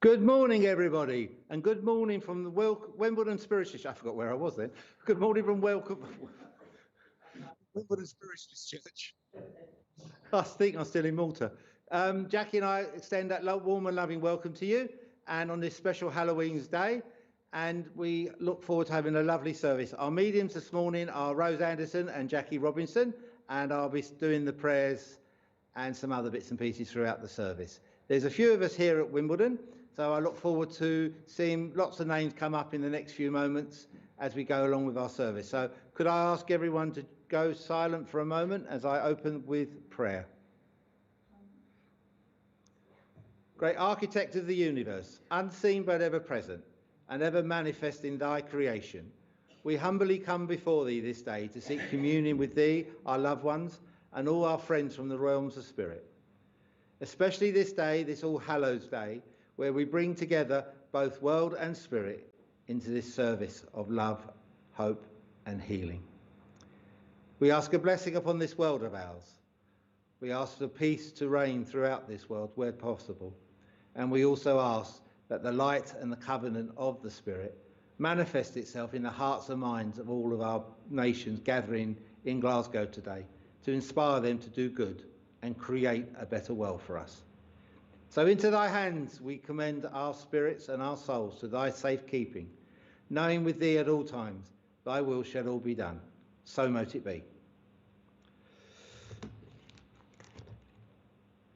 Good morning, everybody, and good morning from the Wimbledon Spiritualist Church. I forgot where I was then. Good morning from Wimbledon Spiritualist Church. I think I'm still in Malta. Jackie and I extend that warm and loving welcome to you, and on this special Halloween's day, and we look forward to having a lovely service. Our mediums this morning are Rose Anderson and Jackie Robinson, and I'll be doing the prayers and some other bits and pieces throughout the service. There's a few of us here at Wimbledon, so I look forward to seeing lots of names come up in the next few moments as we go along with our service. So could I ask everyone to go silent for a moment as I open with prayer. Great architect of the universe, unseen but ever present, and ever manifest in thy creation, we humbly come before thee this day to seek communion with thee, our loved ones, and all our friends from the realms of spirit. Especially this day, this All Hallows Day, where we bring together both world and spirit into this service of love, hope, and healing. We ask a blessing upon this world of ours. We ask for peace to reign throughout this world where possible. And we also ask that the light and the covenant of the Spirit manifest itself in the hearts and minds of all of our nations gathering in Glasgow today to inspire them to do good and create a better world for us. So into thy hands we commend our spirits and our souls to thy safekeeping, knowing with thee at all times thy will shall all be done. So mote it be.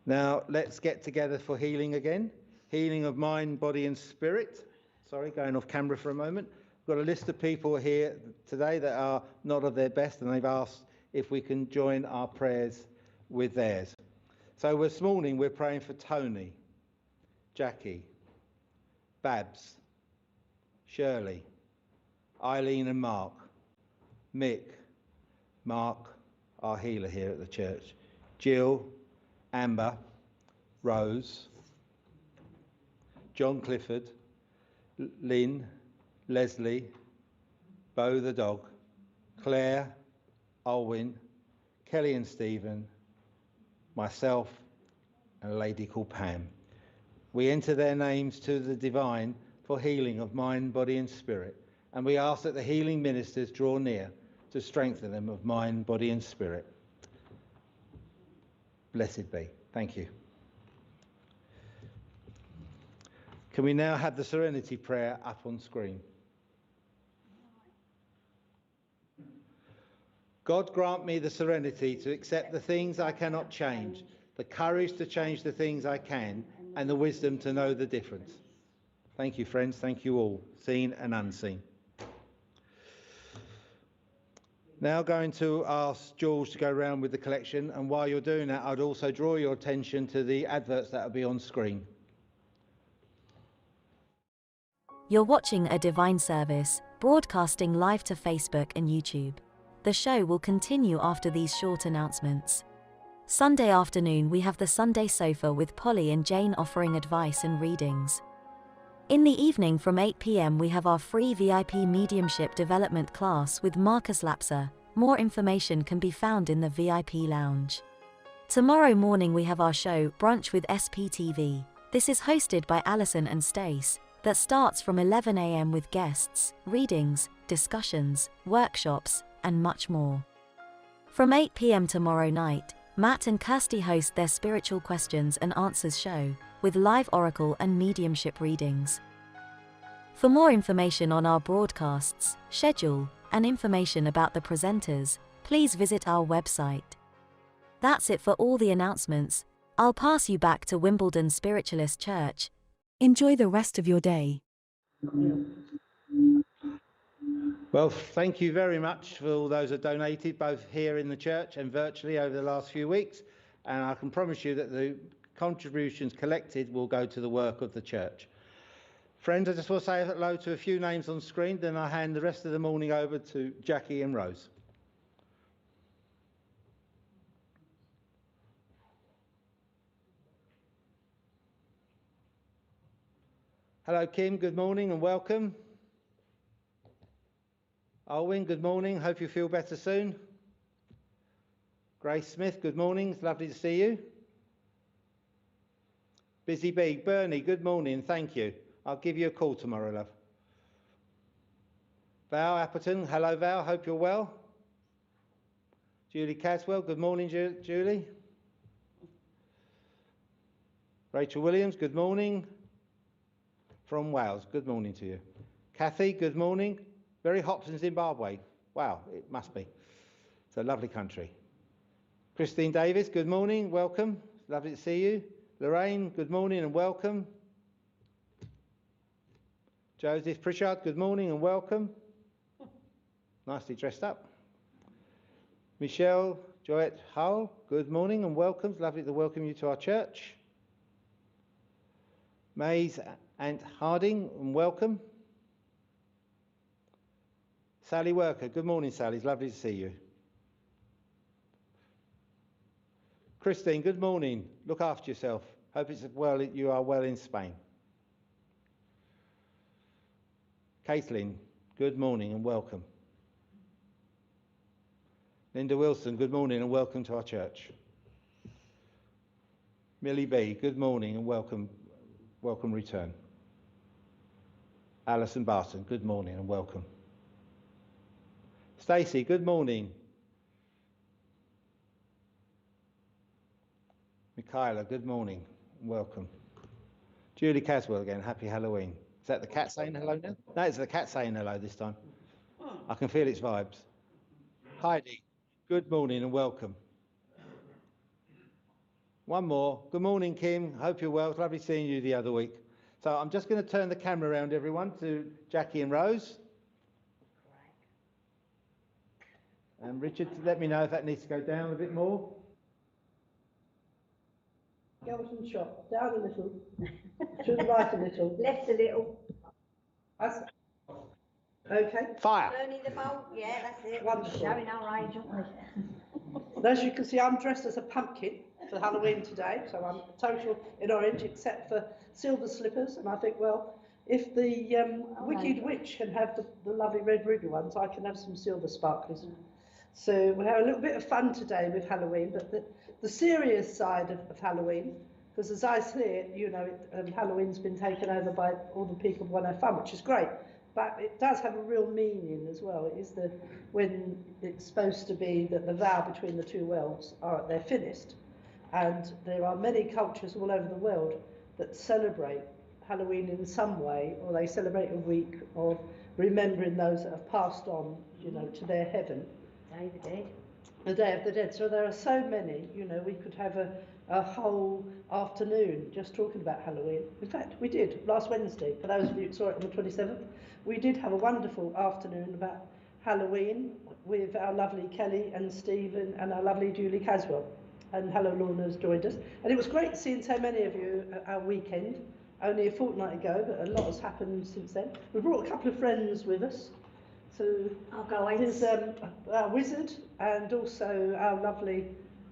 Now let's get together for healing again. Healing of mind, body and spirit. Sorry, going off camera for a moment. We've got a list of people here today that are not of their best, and they've asked if we can join our prayers with theirs. So this morning we're praying for Tony, Jackie, Babs, Shirley, Eileen and Mark, Mick, Mark, our healer here at the church, Jill, Amber, Rose, John Clifford, Lynn, Leslie, Bo the dog, Claire, Alwyn, Kelly and Stephen, myself, and a lady called Pam. We enter their names to the divine for healing of mind, body and spirit, and we ask that the healing ministers draw near to strengthen them of mind, body and spirit. Blessed be. Thank you. Can we now have the Serenity Prayer up on screen? God grant me the serenity to accept the things I cannot change, the courage to change the things I can, and the wisdom to know the difference. Thank you, friends. Thank you all, seen and unseen. Now going to ask George to go around with the collection, and while you're doing that, I'd also draw your attention to the adverts that will be on screen. You're watching a Divine Service, broadcasting live to Facebook and YouTube. The show will continue after these short announcements. Sunday afternoon we have the Sunday Sofa with Polly and Jane offering advice and readings. In the evening from 8 p.m. we have our free VIP mediumship development class with Marcus Lapser. More information can be found in the VIP lounge. Tomorrow morning we have our show, Brunch with SPTV. This is hosted by Alison and Stace, that starts from 11 a.m. with guests, readings, discussions, workshops, and much more. From 8 p.m. tomorrow night, Matt and Kirsty host their Spiritual Questions and Answers show, with live oracle and mediumship readings. For more information on our broadcasts, schedule, and information about the presenters, please visit our website. That's it for all the announcements. I'll pass you back to Wimbledon Spiritualist Church. Enjoy the rest of your day. Well, thank you very much for all those who donated, both here in the church and virtually over the last few weeks. And I can promise you that the contributions collected will go to the work of the church. Friends, I just want to say hello to a few names on screen, then I'll hand the rest of the morning over to Jackie and Rose. Hello, Kim, good morning and welcome. Alwyn, good morning, hope you feel better soon. Grace Smith, good morning, it's lovely to see you. Busy Bee, Bernie, good morning, thank you. I'll give you a call tomorrow, love. Val Appleton, hello Val, hope you're well. Julie Caswell, good morning Julie. Rachel Williams, good morning. From Wales, good morning to you. Kathy, good morning. Very hot from Zimbabwe. Wow, it must be. It's a lovely country. Christine Davis, good morning, welcome. Lovely to see you. Lorraine, good morning and welcome. Joseph Pritchard, good morning and welcome. Nicely dressed up. Michelle Joette Hull, good morning and welcome. It's lovely to welcome you to our church. Mays and Harding, and welcome. Sally Worker, good morning Sally, it's lovely to see you. Christine, good morning. Look after yourself. Hope you are well in Spain. Caitlin, good morning and welcome. Linda Wilson, good morning and welcome to our church. Millie B, good morning and welcome return. Alison Barton, good morning and welcome. Stacey, good morning. Michaela, good morning and welcome. Julie Caswell again, happy Halloween. Is that the cat saying hello now? No, it's the cat saying hello this time. I can feel its vibes. Heidi, good morning and welcome. One more. Good morning, Kim. Hope you're well. It's lovely seeing you the other week. So I'm just going to turn the camera around, everyone, to Jackie and Rose. And Richard, let me know if that needs to go down a bit more. Skeleton shot, down a little, to the right a little, left a little. That's okay. Fire. Burning the bolt, yeah, that's it. Wonderful. Showing our age, aren't we? And as you can see, I'm dressed as a pumpkin for Halloween today, so I'm total in orange except for silver slippers. And I think, well, if the Wicked Witch can have the lovely red ruby ones, I can have some silver sparklers. So we'll have a little bit of fun today with Halloween, but the serious side of Halloween, because as I see it, you know, Halloween's been taken over by all the people who want to have fun, which is great, but it does have a real meaning as well. It is when it's supposed to be that the vow between the two worlds they're finished, and there are many cultures all over the world that celebrate Halloween in some way, or they celebrate a week of remembering those that have passed on, you know, to their heaven. Day of the Dead. The Day of the Dead. So there are so many, you know, we could have a whole afternoon just talking about Halloween. In fact, we did last Wednesday. For those of you who saw it on the 27th, we did have a wonderful afternoon about Halloween with our lovely Kelly and Stephen and our lovely Julie Caswell. And hello, Lorna's joined us. And it was great seeing so many of you at our weekend, only a fortnight ago, but a lot has happened since then. We brought a couple of friends with us. So there's our wizard and also our lovely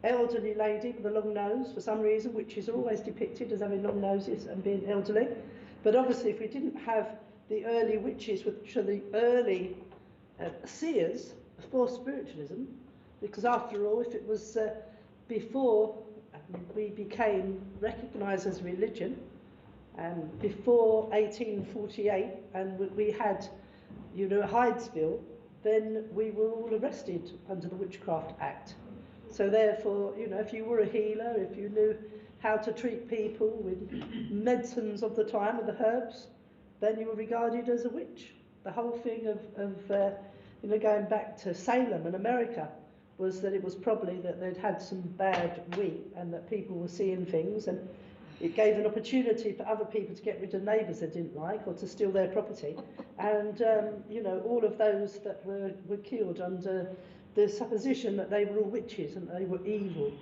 elderly lady with a long nose. For some reason, witches are always depicted as having long noses and being elderly. But obviously, if we didn't have the early witches, which are the early seers for spiritualism, because after all, if it was before we became recognised as a religion, before 1848, and we had, you know, Hydesville, then we were all arrested under the Witchcraft Act. So therefore, you know, if you were a healer, if you knew how to treat people with medicines of the time, with the herbs, then you were regarded as a witch. The whole thing of you know, going back to Salem in America was that it was probably that they'd had some bad wheat and that people were seeing things, and it gave an opportunity for other people to get rid of neighbours they didn't like or to steal their property. And, you know, all of those that were killed under the supposition that they were all witches and they were evil.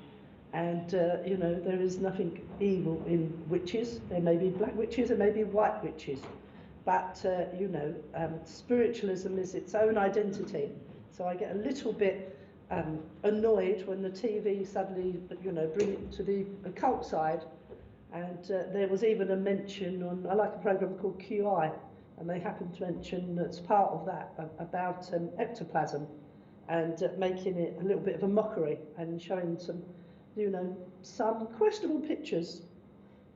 And, you know, there is nothing evil in witches. There may be black witches, there may be white witches. But, you know, spiritualism is its own identity. So I get a little bit annoyed when the TV suddenly, you know, bring it to the occult side. And there was even a mention on, I like a programme called QI, and they happened to mention as part of that about ectoplasm and making it a little bit of a mockery and showing some, you know, some questionable pictures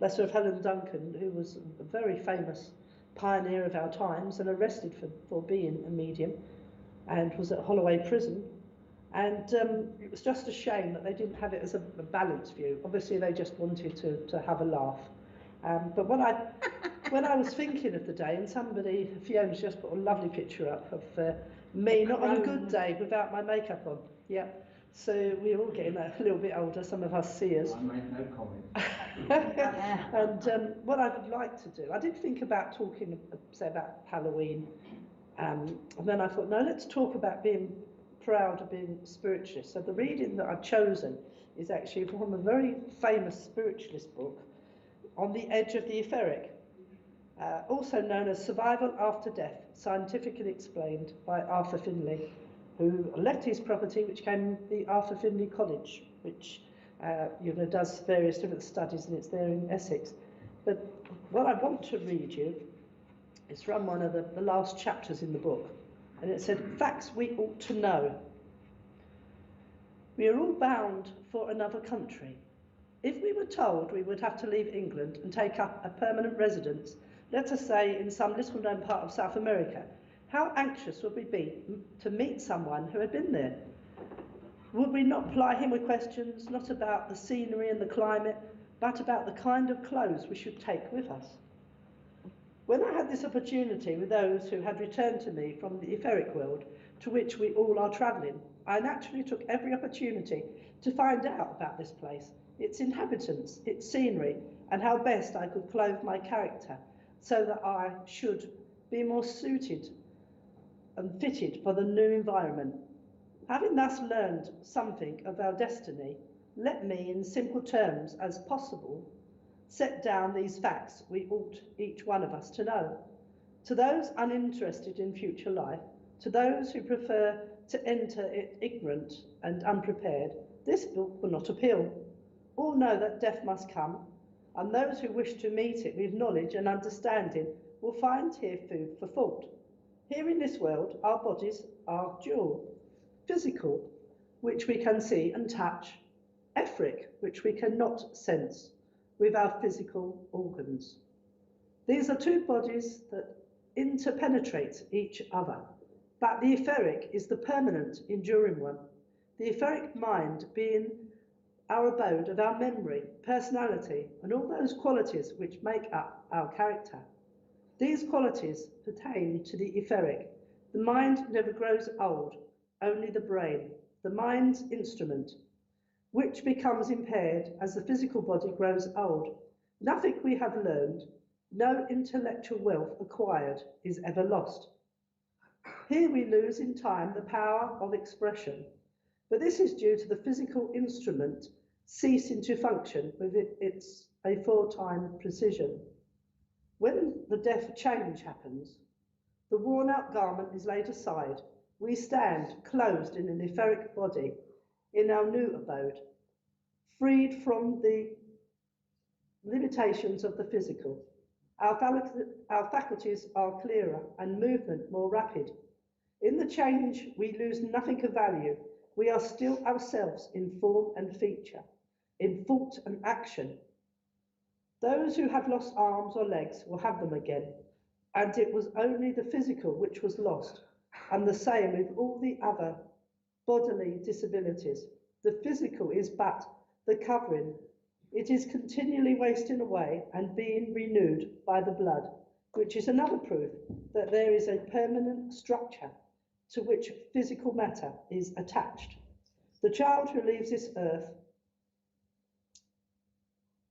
lesser of Helen Duncan, who was a very famous pioneer of our times and arrested for being a medium and was at Holloway Prison. And it was just a shame that they didn't have it as a balanced view. Obviously, they just wanted to have a laugh. But when I was thinking of the day, and Fiona's just put a lovely picture up of me, not on a good day, without my makeup on. Yeah. So we're all getting a little bit older, some of us seers. I make no comment. And what I would like to do, I did think about talking, say, about Halloween. And then I thought, no, let's talk about being proud of being spiritualist. So the reading that I've chosen is actually from a very famous spiritualist book, On the Edge of the Etheric, also known as Survival After Death, Scientifically Explained, by Arthur Finlay, who left his property, which became the Arthur Finlay College, which does various different studies, and it's there in Essex. But what I want to read you is from one of the last chapters in the book, and it said, "Facts we ought to know. We are all bound for another country. If we were told we would have to leave England and take up a permanent residence, let us say in some little known part of South America, how anxious would we be to meet someone who had been there? Would we not ply him with questions, not about the scenery and the climate, but about the kind of clothes we should take with us? When I had this opportunity with those who had returned to me from the etheric world, to which we all are travelling, I naturally took every opportunity to find out about this place, its inhabitants, its scenery, and how best I could clothe my character so that I should be more suited and fitted for the new environment. Having thus learned something of our destiny, let me, in simple terms as possible, set down these facts we ought each one of us to know. To those uninterested in future life, to those who prefer to enter it ignorant and unprepared, this book will not appeal. All know that death must come, and those who wish to meet it with knowledge and understanding will find here food for thought. Here in this world, our bodies are dual: physical, which we can see and touch; etheric, which we cannot sense with our physical organs. These are two bodies that interpenetrate each other, but the etheric is the permanent, enduring one, the etheric mind being our abode of our memory, personality, and all those qualities which make up our character. These qualities pertain to the etheric. The mind never grows old, only the brain, the mind's instrument, which becomes impaired as the physical body grows old. Nothing we have learned, no intellectual wealth acquired, is ever lost. Here we lose in time the power of expression, but this is due to the physical instrument ceasing to function with its aforetime precision. When the death change happens, the worn-out garment is laid aside. We stand clothed in an etheric body in our new abode, freed from the limitations of the physical. Our faculties are clearer and movement more rapid. In the change, we lose nothing of value. We are still ourselves in form and feature, in thought and action. Those who have lost arms or legs will have them again, and it was only the physical which was lost, and the same with all the other bodily disabilities. The physical is but the covering. It is continually wasting away and being renewed by the blood, which is another proof that there is a permanent structure to which physical matter is attached. The child who leaves this earth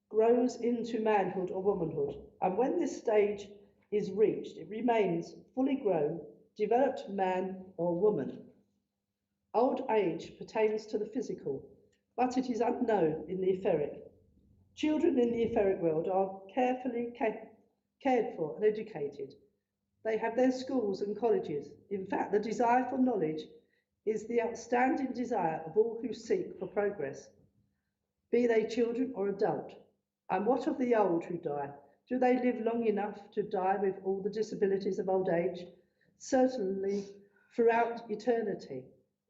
grows into manhood or womanhood, and when this stage is reached, it remains fully grown, developed man or woman. Old age pertains to the physical, but it is unknown in the etheric. Children in the etheric world are carefully cared for and educated. They have their schools and colleges. In fact, the desire for knowledge is the outstanding desire of all who seek for progress, be they children or adult. And what of the old who die? Do they live long enough to die with all the disabilities of old age? Certainly throughout eternity.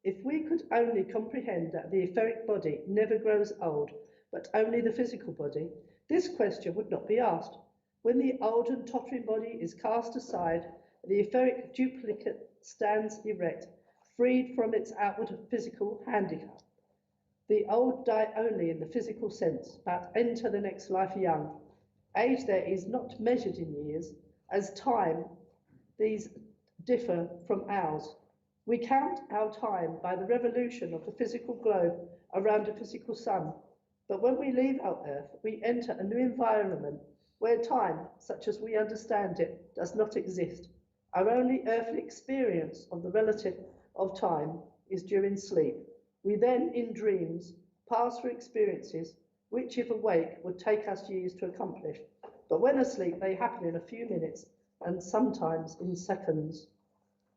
If we could only comprehend that the etheric body never grows old, but only the physical body, This question would not be asked. When the old and tottering body is cast aside, the etheric duplicate stands erect, freed from its outward physical handicap. The old die only in the physical sense, but enter the next life young. Age there is not measured in years, as time these differ from ours. We count our time by the revolution of the physical globe around a physical sun. But when we leave our earth, we enter a new environment where time, such as we understand it, does not exist. Our only earthly experience of the relative of time is during sleep. We then, in dreams, pass through experiences which, if awake, would take us years to accomplish. But when asleep, they happen in a few minutes and sometimes in seconds.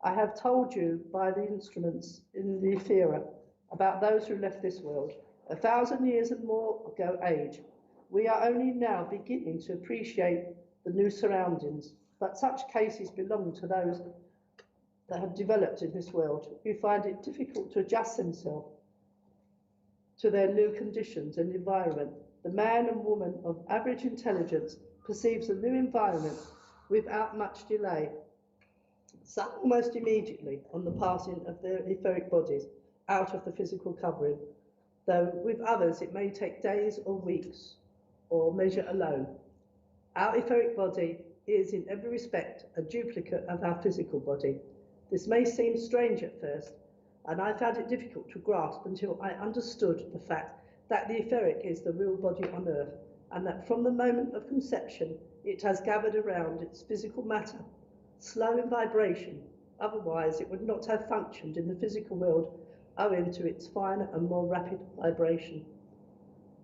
I have told you by the instruments in the ethera about those who left this world 1,000 years and more ago age. We are only now beginning to appreciate the new surroundings, but such cases belong to those that have developed in this world, who find it difficult to adjust themselves to their new conditions and environment. The man and woman of average intelligence perceives the new environment without much delay, some almost immediately on the passing of their etheric bodies out of the physical covering, though with others it may take days or weeks, or measure alone. Our etheric body is in every respect a duplicate of our physical body. This may seem strange at first, and I found it difficult to grasp until I understood the fact that the etheric is the real body on earth, and that from the moment of conception it has gathered around its physical matter, slow in vibration. Otherwise it would not have functioned in the physical world owing to its finer and more rapid vibration.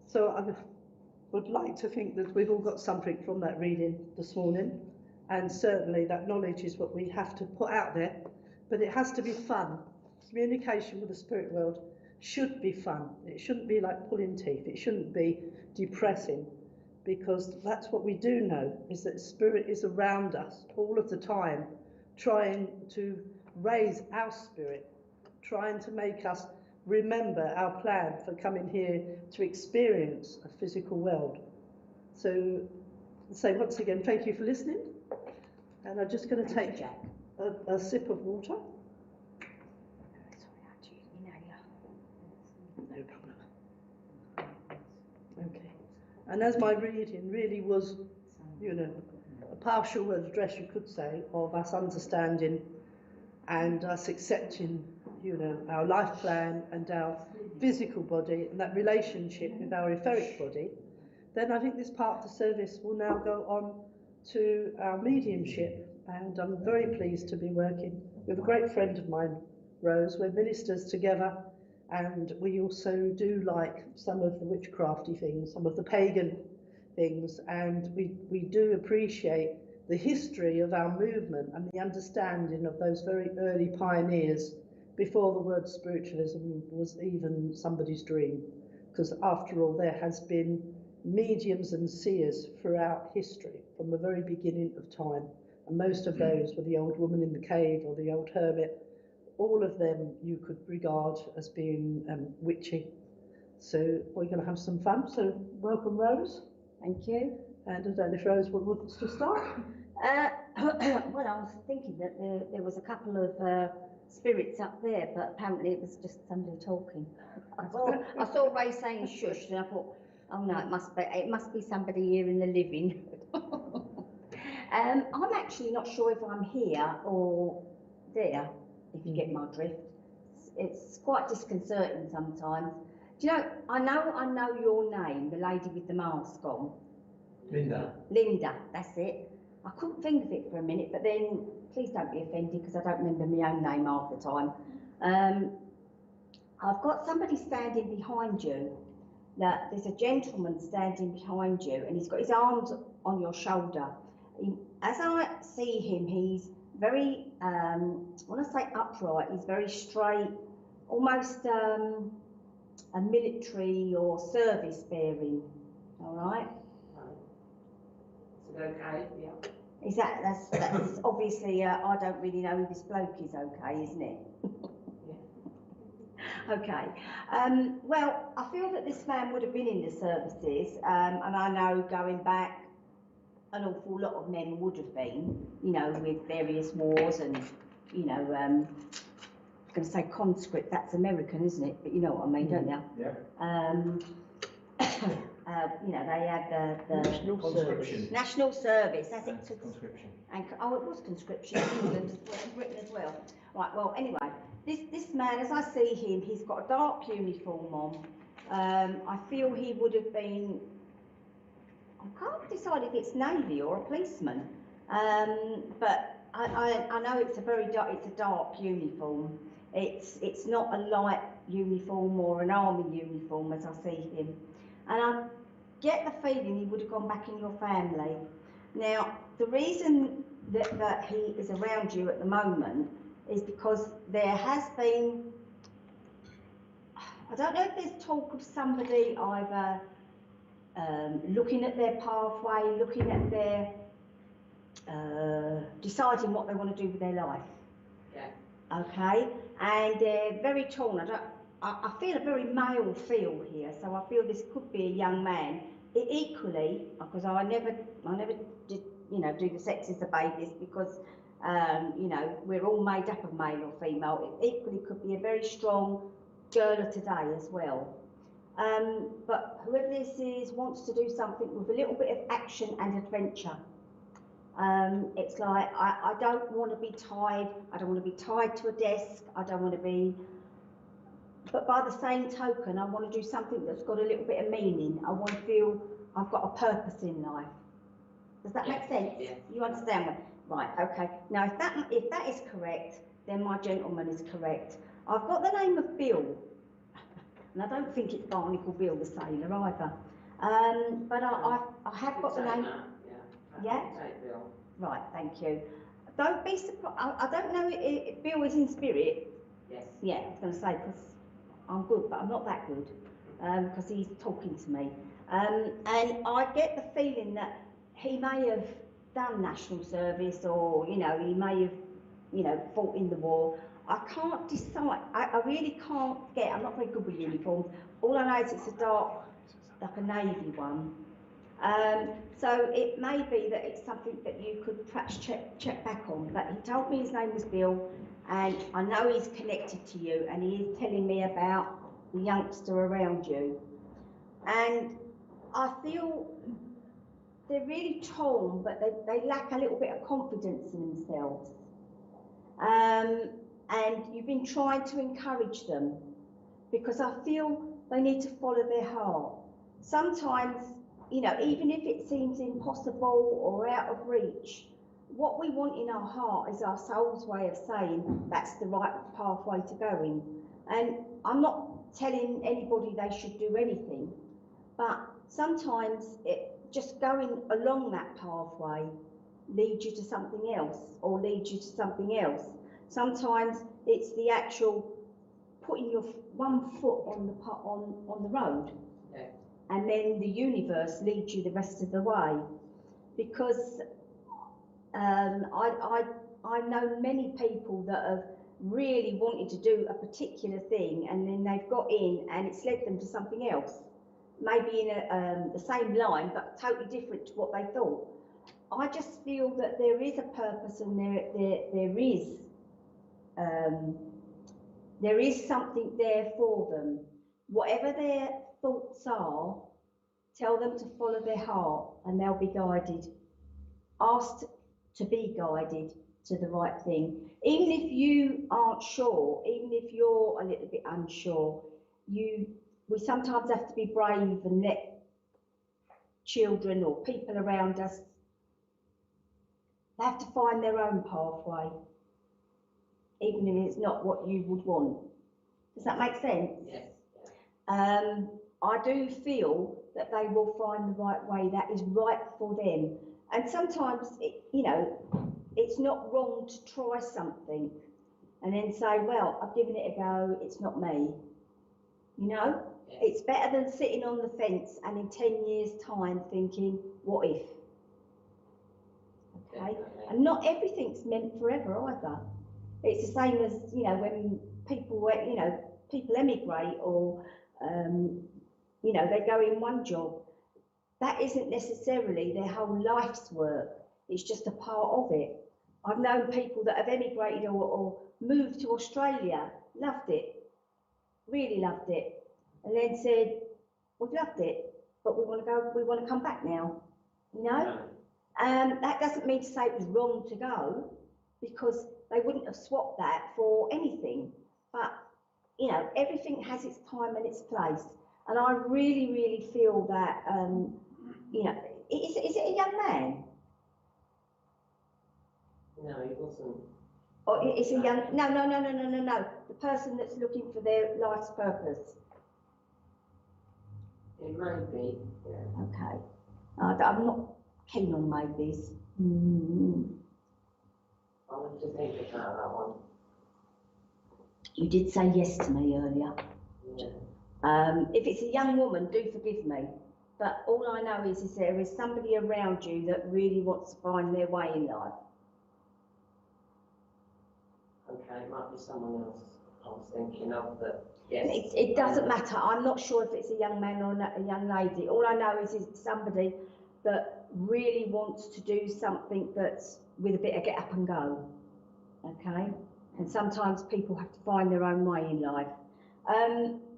So I would like to think that we've all got something from that reading this morning, and certainly that knowledge is what we have to put out there, but it has to be fun. Communication with the spirit world should be fun. It shouldn't be like pulling teeth. It shouldn't be depressing, because that's what we do know, is that spirit is around us all of the time, trying to raise our spirit, trying to make us remember our plan for coming here to experience a physical world. So once again, thank you for listening. And I'm just going to take a sip of water. No problem. Okay. And as my reading really was, a partial address, you could say, of us understanding and us accepting, our life plan and our physical body and that relationship with our etheric body, then I think this part of the service will now go on to our mediumship. And I'm very pleased to be working with a great friend of mine, Rose. We're ministers together, and we also do like some of the witchcrafty things, some of the pagan things, and we do appreciate the history of our movement and the understanding of those very early pioneers before the word spiritualism was even somebody's dream. Because after all, there has been mediums and seers throughout history from the very beginning of time. And most of those were the old woman in the cave or the old hermit. All of them you could regard as being witchy. So we're going to have some fun. So welcome, Rose. Thank you. And I don't know if Rose wants to start. Well, I was thinking that there was a couple of spirits up there, but apparently it was just somebody talking. I saw Ray saying shush, and I thought, oh no, it must be somebody here in the living. I'm actually not sure if I'm here or there, if you get my drift. It's quite disconcerting sometimes. Do you know, I know your name, the lady with the mask on. Linda. Linda, that's it. I couldn't think of it for a minute, but then, please don't be offended because I don't remember my own name half the time. I've got somebody standing behind you. There's a gentleman standing behind you, and he's got his arms on your shoulder. As I see him, he's very, when I say upright, he's very straight, almost a military or service bearing. All right? Is it okay? Yeah. Is that's obviously, I don't really know if this bloke is okay, isn't it? Okay. Well, I feel that this man would have been in the services, and I know going back, an awful lot of men would have been, you know, with various wars and, you know, I'm going to say conscript, that's American, isn't it? But you know what I mean, don't you? Yeah. You know, they had the Conscription. national service, that's it. Conscription. And, oh, it was conscription in England as well, in Britain as well. Right, well, anyway, this man, as I see him, he's got a dark uniform on. I feel he would have been, I can't decide if it's Navy or a policeman, but I know it's a dark uniform. It's not a light uniform or an army uniform as I see him. And I get the feeling he would have gone back in your family. Now, the reason that he is around you at the moment is because there has been, I don't know if there's talk of somebody either looking at their pathway, looking at their, deciding what they want to do with their life. Yeah. Okay, and they're very torn. I feel a very male feel here, so I feel this could be a young man. Equally, because I never did, you know, do the sexes debate this because, you know, we're all made up of male or female. It equally could be a very strong girl of today as well. But whoever this is wants to do something with a little bit of action and adventure. It's like, I don't want to be tied. I don't want to be tied to a desk. I don't want to be, but by the same token, I want to do something that's got a little bit of meaning. I want to feel I've got a purpose in life. Does that make sense? Yeah. You understand what? Right, okay. Now, if that is correct, then my gentleman is correct. I've got the name of Bill, and I don't think it's Barnacle Bill the sailor either. But I have got the name. Yeah? Bill. Right, thank you. Don't be surprised. I don't know if Bill is in spirit. Yes. Yeah, I was going to say, because I'm good, but I'm not that good, because he's talking to me. And I get the feeling that he may have done national service, or, you know, he may have, you know, fought in the war. I can't decide. I really can't get, I'm not very good with uniforms. All I know is it's a dark, like a navy one. So it may be that it's something that you could perhaps check back on. But he told me his name was Bill, and I know he's connected to you, and he is telling me about the youngster around you. And I feel they're really torn, but they lack a little bit of confidence in themselves. And you've been trying to encourage them, because I feel they need to follow their heart. Sometimes, you know, even if it seems impossible or out of reach, what we want in our heart is our soul's way of saying that's the right pathway to go in. And I'm not telling anybody they should do anything, but sometimes just going along that pathway leads you to something else, or leads you to something else. Sometimes it's the actual putting your one foot on the road, yeah. And then the universe leads you the rest of the way. Because I know many people that have really wanted to do a particular thing, and then they've got in and it's led them to something else, maybe in the same line but totally different to what they thought. I just feel that there is a purpose, and there is something there for them. Whatever their thoughts are, tell them to follow their heart and they'll be guided. Ask to be guided to the right thing. Even if you aren't sure, even if you're a little bit unsure, we sometimes have to be brave and let children or people around us, they have to find their own pathway, even if it's not what you would want. Does that make sense? Yes. I do feel that they will find the right way that is right for them. And sometimes, you know, it's not wrong to try something and then say, well, I've given it a go, it's not me. You know? Yes. It's better than sitting on the fence and in 10 years' time thinking, what if? Okay? And not everything's meant forever either. It's the same as, you know, when people, you know, people emigrate or, you know, they go in one job. That isn't necessarily their whole life's work. It's just a part of it. I've known people that have emigrated or moved to Australia, loved it, really loved it, and then said, we've loved it, but we want to come back now, you know? That doesn't mean to say it was wrong to go, because they wouldn't have swapped that for anything. But, you know, everything has its time and its place. And I really, really feel that, you know, is it a young man? No, he wasn't. Or it's a young, no. The person that's looking for their life's purpose. It might be, yeah. Okay. I'm not keen on maybes. I'll have to think about that one. You did say yes to me earlier. Yeah. If it's a young woman, do forgive me. But all I know is there is somebody around you that really wants to find their way in life. Okay, it might be someone else I was thinking of, but yes. It doesn't matter. I'm not sure if it's a young man or a young lady. All I know is it's somebody that really wants to do something that's with a bit of get up and go. Okay? And sometimes people have to find their own way in life.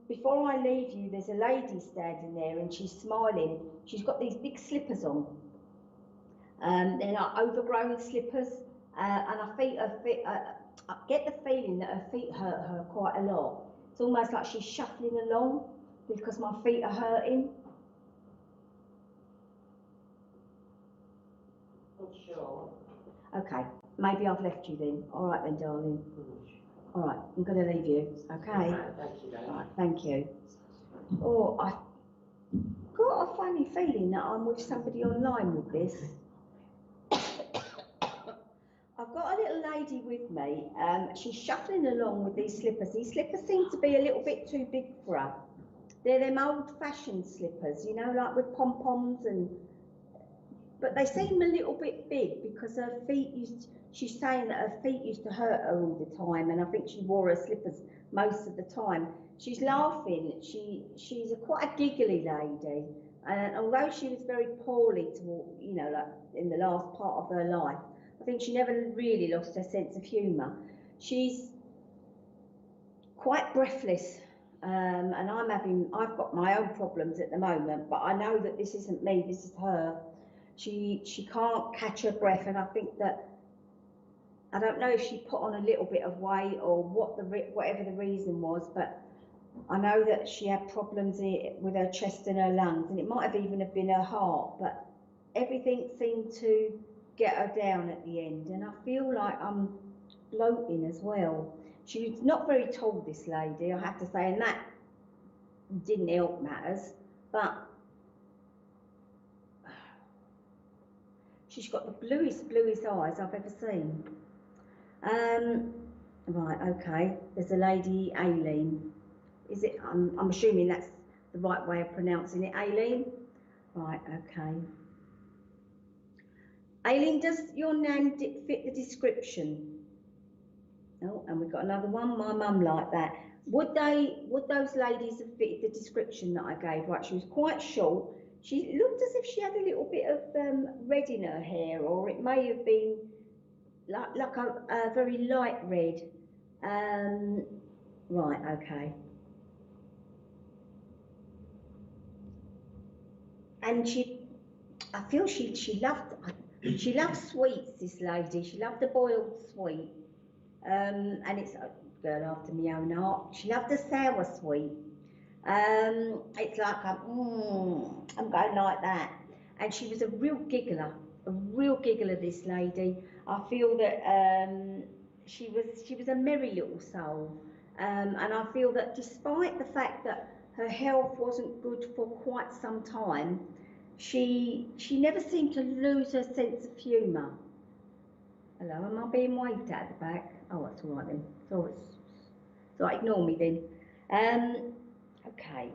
Before I leave you, there's a lady standing there and she's smiling. She's got these big slippers on. They're like overgrown slippers, and I get the feeling that her feet hurt her quite a lot. It's almost like she's shuffling along because my feet are hurting. Not sure. Okay, maybe I've left you then. All right then, darling. All right, I'm going to leave you. Okay. Thank you, All right, thank you. Oh, I've got a funny feeling that I'm with somebody online with this. I've got a little lady with me. She's shuffling along with these slippers. These slippers seem to be a little bit too big for her. They're them old-fashioned slippers, you know, like with pom-poms but they seem a little bit big because her feet she's saying that her feet used to hurt her all the time, and I think she wore her slippers most of the time. She's laughing. She's quite a giggly lady, and although she was very poorly you know, like in the last part of her life, I think she never really lost her sense of humour. She's quite breathless, and I've got my own problems at the moment, but I know that this isn't me, this is her. She can't catch her breath, and I think that, I don't know if she put on a little bit of weight or whatever the reason was, but I know that she had problems with her chest and her lungs, and it might have even been her heart, but everything seemed to get her down at the end, and I feel like I'm bloating as well. She was not very tall, this lady, I have to say, and that didn't help matters, but she's got the bluest eyes I've ever seen. Right, okay, there's a lady, Aileen. Is it, I'm assuming that's the right way of pronouncing it, Aileen? Right, okay. Aileen, does your name fit the description? Oh, and we've got another one, my mum like that. Would those ladies have fitted the description that I gave? Right, she was quite short. She looked as if she had a little bit of red in her hair, or it may have been like a very light red. Right, okay. And I feel she loved sweets, this lady. She loved a boiled sweet. And it's a girl after my own heart. She loved a sour sweet. It's like I'm going like that. And she was a real giggler, this lady. I feel that she was a merry little soul. And I feel that despite the fact that her health wasn't good for quite some time, she never seemed to lose her sense of humour. Hello, am I being waved at the back? Oh, that's all right then. So ignore me then. Okay.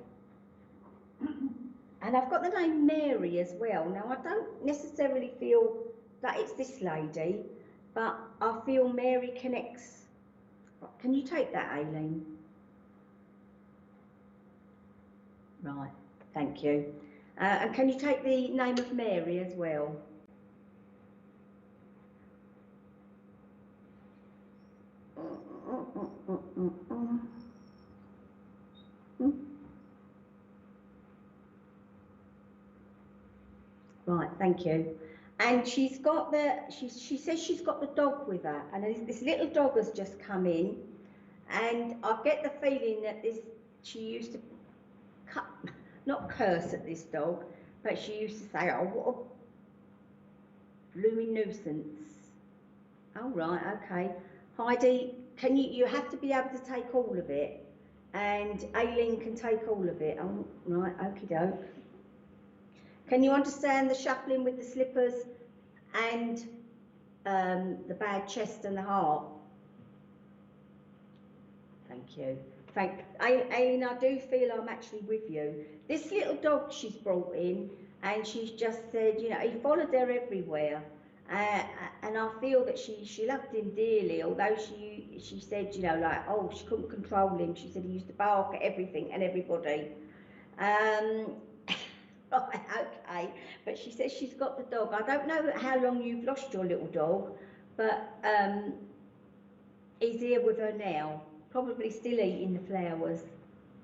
And I've got the name Mary as well. Now, I don't necessarily feel that it's this lady, but I feel Mary connects. Can you take that, Aileen? Right, thank you. And can you take the name of Mary as well? Right, thank you. And she's got she says she's got the dog with her, and this little dog has just come in, and I get the feeling that she used to not curse at this dog, but she used to say, "Oh, what a blooming nuisance." Oh, right, okay. Heidi, you have to be able to take all of it, and Aileen can take all of it. Oh, right, okie doke. Can you understand the shuffling with the slippers and the bad chest and the heart? Thank you. Aileen, I do feel I'm actually with you. This little dog she's brought in, and she's just said, you know, he followed her everywhere. And I feel that she loved him dearly, although she said, you know, like, oh, she couldn't control him. She said he used to bark at everything and everybody. Right, okay, but she says she's got the dog. I don't know how long you've lost your little dog, but he's here with her now, probably still eating the flowers,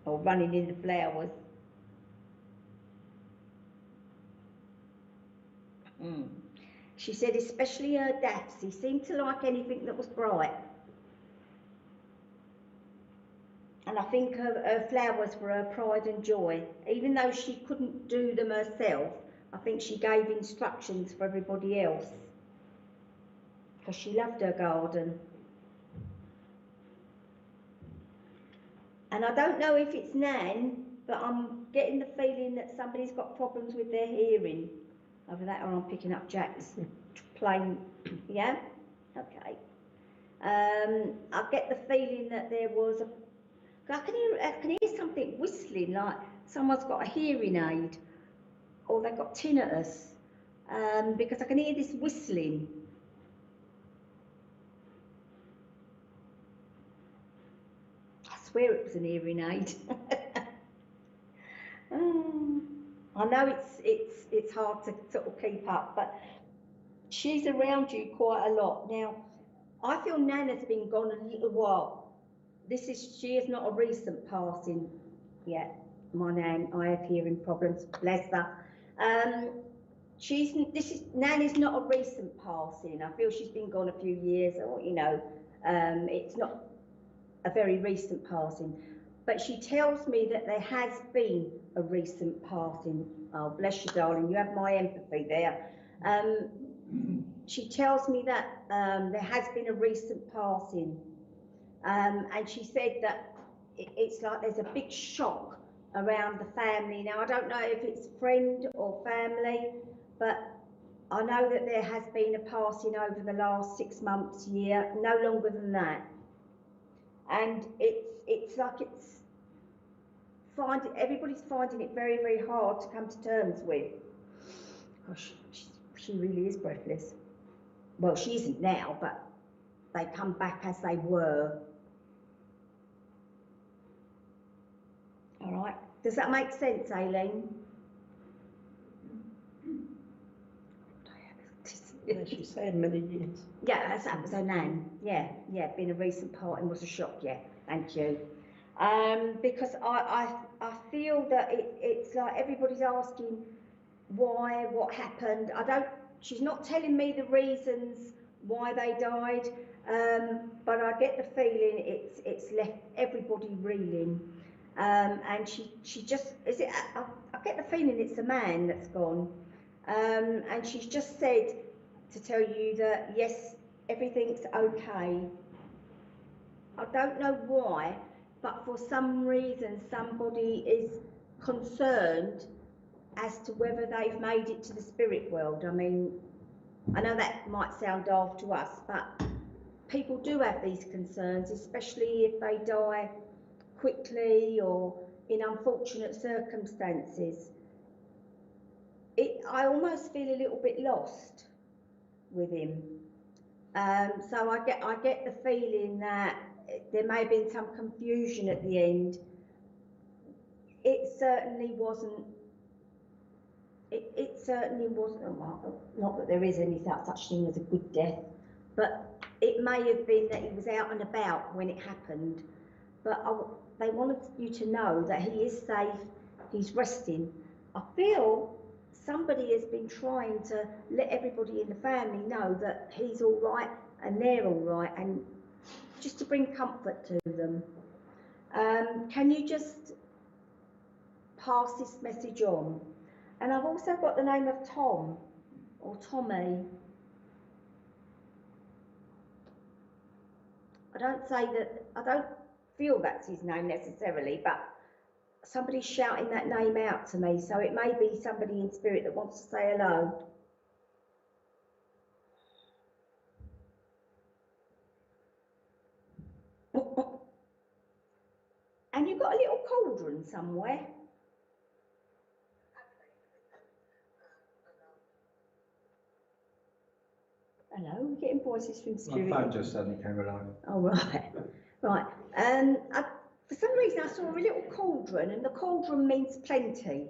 or running in the flowers. She said especially her daffs, he seemed to like anything that was bright. And I think her flowers were her pride and joy. Even though she couldn't do them herself, I think she gave instructions for everybody else, because she loved her garden. And I don't know if it's Nan, but I'm getting the feeling that somebody's got problems with their hearing. Either that or I'm picking up Jack's plain, yeah? Okay. I get the feeling that there was I can hear something whistling, like someone's got a hearing aid, or they've got tinnitus, because I can hear this whistling. I swear it was an hearing aid. I know it's hard to sort of keep up, but she's around you quite a lot. Now, I feel Nana's been gone a little while. She is not a recent passing yet. My Nan, I have hearing problems, bless her. Nan is not a recent passing. I feel she's been gone a few years, or you know, it's not a very recent passing. But she tells me that there has been a recent passing. Oh, bless you, darling, you have my empathy there. She tells me that there has been a recent passing. And she said that it's like there's a big shock around the family. Now, I don't know if it's friend or family, but I know that there has been a passing over the last 6 months, year, no longer than that. And it's like everybody's finding it very, very hard to come to terms with. Gosh, she really is breathless. Well, she isn't now, but they come back as they were. All right, does that make sense, Aileen? Yeah, she's saying many years. Yeah, that was her Nan. Yeah, been a recent part and was a shock, yeah, thank you. Because I feel that it's like everybody's asking why, what happened. She's not telling me the reasons why they died, but I get the feeling it's left everybody reeling. And she just, I get the feeling it's a man that's gone. And she's just said to tell you that, yes, everything's okay. I don't know why, but for some reason, somebody is concerned as to whether they've made it to the spirit world. I mean, I know that might sound daft to us, but people do have these concerns, especially if they die quickly or in unfortunate circumstances. I almost feel a little bit lost with him. So I get the feeling that there may have been some confusion at the end it certainly wasn't. It certainly wasn't. Well, not that there is any such thing as a good death, but it may have been that he was out and about when it happened. But they wanted you to know that he is safe. He's resting. I feel somebody has been trying to let everybody in the family know that he's all right and they're all right, and just to bring comfort to them. Can you just pass this message on? And I've also got the name of Tom, or Tommy. I don't feel that's his name necessarily, but somebody's shouting that name out to me, so it may be somebody in spirit that wants to say hello. And you've got a little cauldron somewhere. Hello, we're getting voices from spirit. My phone just suddenly came alive. Oh, right. Right. For some reason I saw a little cauldron, and the cauldron means plenty.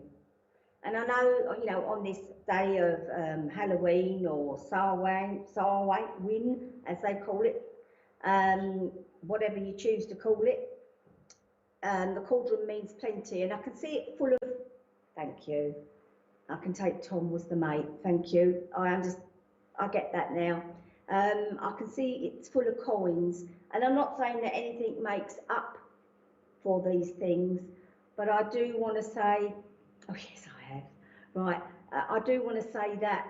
And I know, you know, on this day of Halloween, or Samhain, as they call it, whatever you choose to call it, the cauldron means plenty, and I can see it full of, thank you, I can take Tom was the mate, thank you, I get that now. I can see it's full of coins, and I'm not saying that anything makes up for these things, but I do want to say, oh yes I have, right, I do want to say that,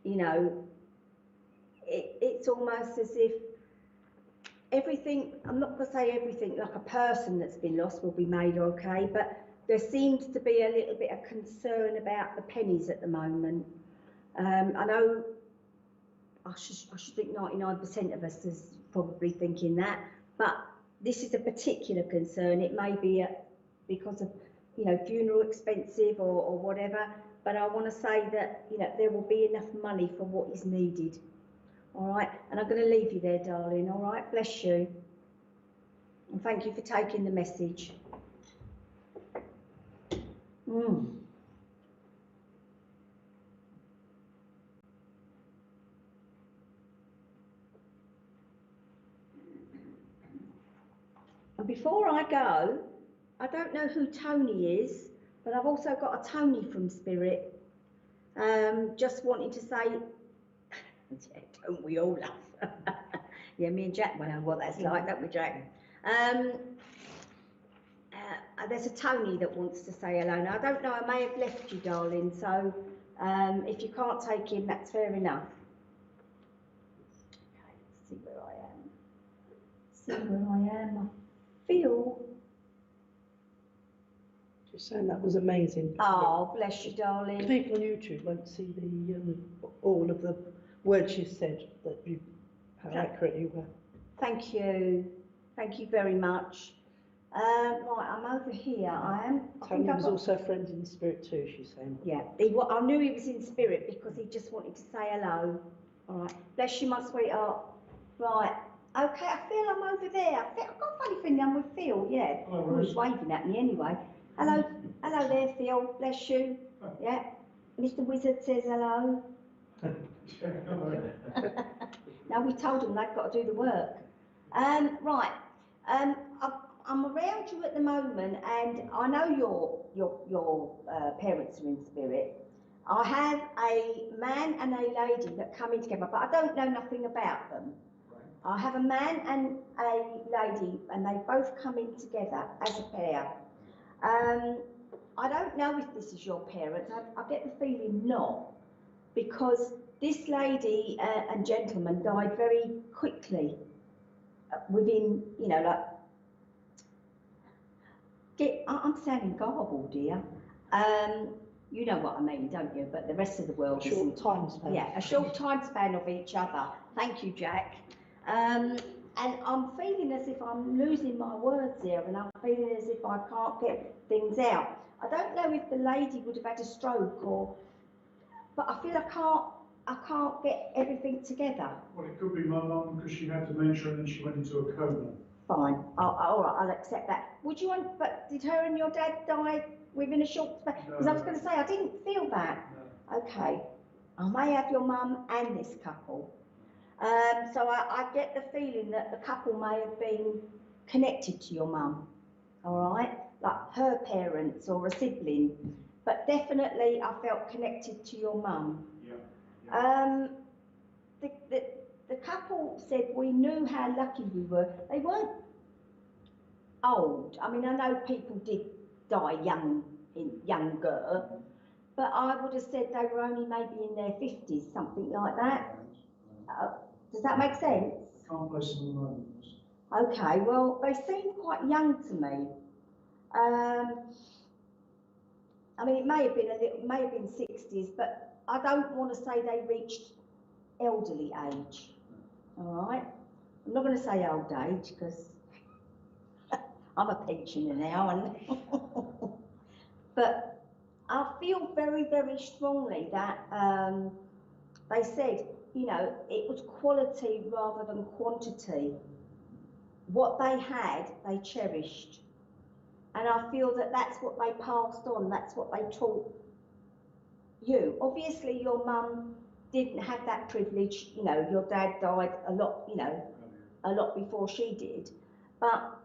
you know, it's almost as if everything, I'm not going to say everything, like a person that's been lost will be made okay, but there seems to be a little bit of concern about the pennies at the moment. I know I should think 99% of us is probably thinking that, but this is a particular concern. It may be because of, you know, funeral expensive or whatever, but I want to say that, you know, there will be enough money for what is needed. All right, and I'm going to leave you there, darling. All right, bless you. And thank you for taking the message. And before I go, I don't know who Tony is, but I've also got a Tony from Spirit. Just wanting to say, don't we all laugh? Yeah, me and Jack, well, know what that's like, don't we, Jack? There's a Tony that wants to say hello. Now, I don't know, I may have left you, darling, so if you can't take him, that's fair enough. Okay, let's see where I am. See where I am. I feel... Just saying that was amazing. Oh, bless you, darling. People on YouTube won't see the all of the words you said, how accurate you were. Thank you. Thank you very much. Right, I'm over here. Tony was also a friend in spirit too, she's saying. Yeah, I knew he was in spirit because he just wanted to say hello. All right, bless you, my sweetheart. Right, okay, I feel I'm over there. I've got a funny feeling I'm with Phil, yeah. Oh, he's waving at me anyway. Hello there, Phil, bless you. Yeah, Mr. Wizard says hello. Now we told them they've got to do the work. Right, I'm around you at the moment, and I know your parents are in spirit. I have a man and a lady that come in together, but I don't know nothing about them. I have a man and a lady, and they both come in together as a pair. I don't know if this is your parents. I get the feeling not, because this lady and gentleman died very quickly, within, you know, like, I'm sounding garbled, dear. You know what I mean, don't you? But the rest of the world is... Short time span. Yeah, a short time span of each other. Thank you, Jack. And I'm feeling as if I'm losing my words here, and I'm feeling as if I can't get things out. I don't know if the lady would have had a stroke but I feel I can't get everything together. Well, it could be my mum because she had dementia and then she went into a coma. Fine. All right, I'll accept that. Would you want? But did her and your dad die within a short space? Because I was going to say I didn't feel that. No. Okay. I may have your mum and this couple. So I get the feeling that the couple may have been connected to your mum. All right, like her parents or a sibling, but definitely I felt connected to your mum. Yeah. The couple said we knew how lucky we were. They weren't old. I mean, I know people did die younger, but I would have said they were only maybe in their 50s, something like that. Does that make sense? Can't place them in the moment. Okay, well, they seem quite young to me. I mean, it may have been 60s, but I don't want to say they reached elderly age. All right, I'm not going to say old age because I'm a pensioner now, and but I feel very, very strongly that they said, you know, it was quality rather than quantity. What they had, they cherished. And I feel that that's what they passed on, that's what they taught you. Obviously, your mum didn't have that privilege, you know, your dad died a lot, you know, a lot before she did. But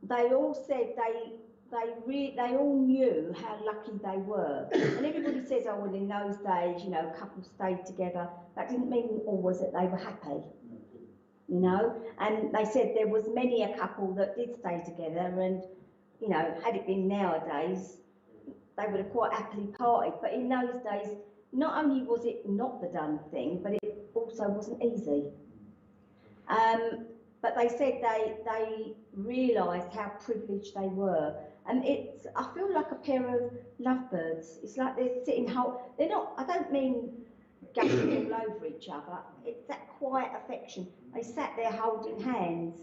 they all said they all knew how lucky they were. And everybody says, oh, well, in those days, you know, couples stayed together. That didn't mean always that they were happy, you know. And they said there was many a couple that did stay together, and, you know, had it been nowadays, they would have quite happily parted. But in those days, not only was it not the done thing, but it also wasn't easy. But they said they realised how privileged they were. And I feel like a pair of lovebirds. It's like they're sitting they're not, I don't mean going all over each other. It's that quiet affection. They sat there holding hands.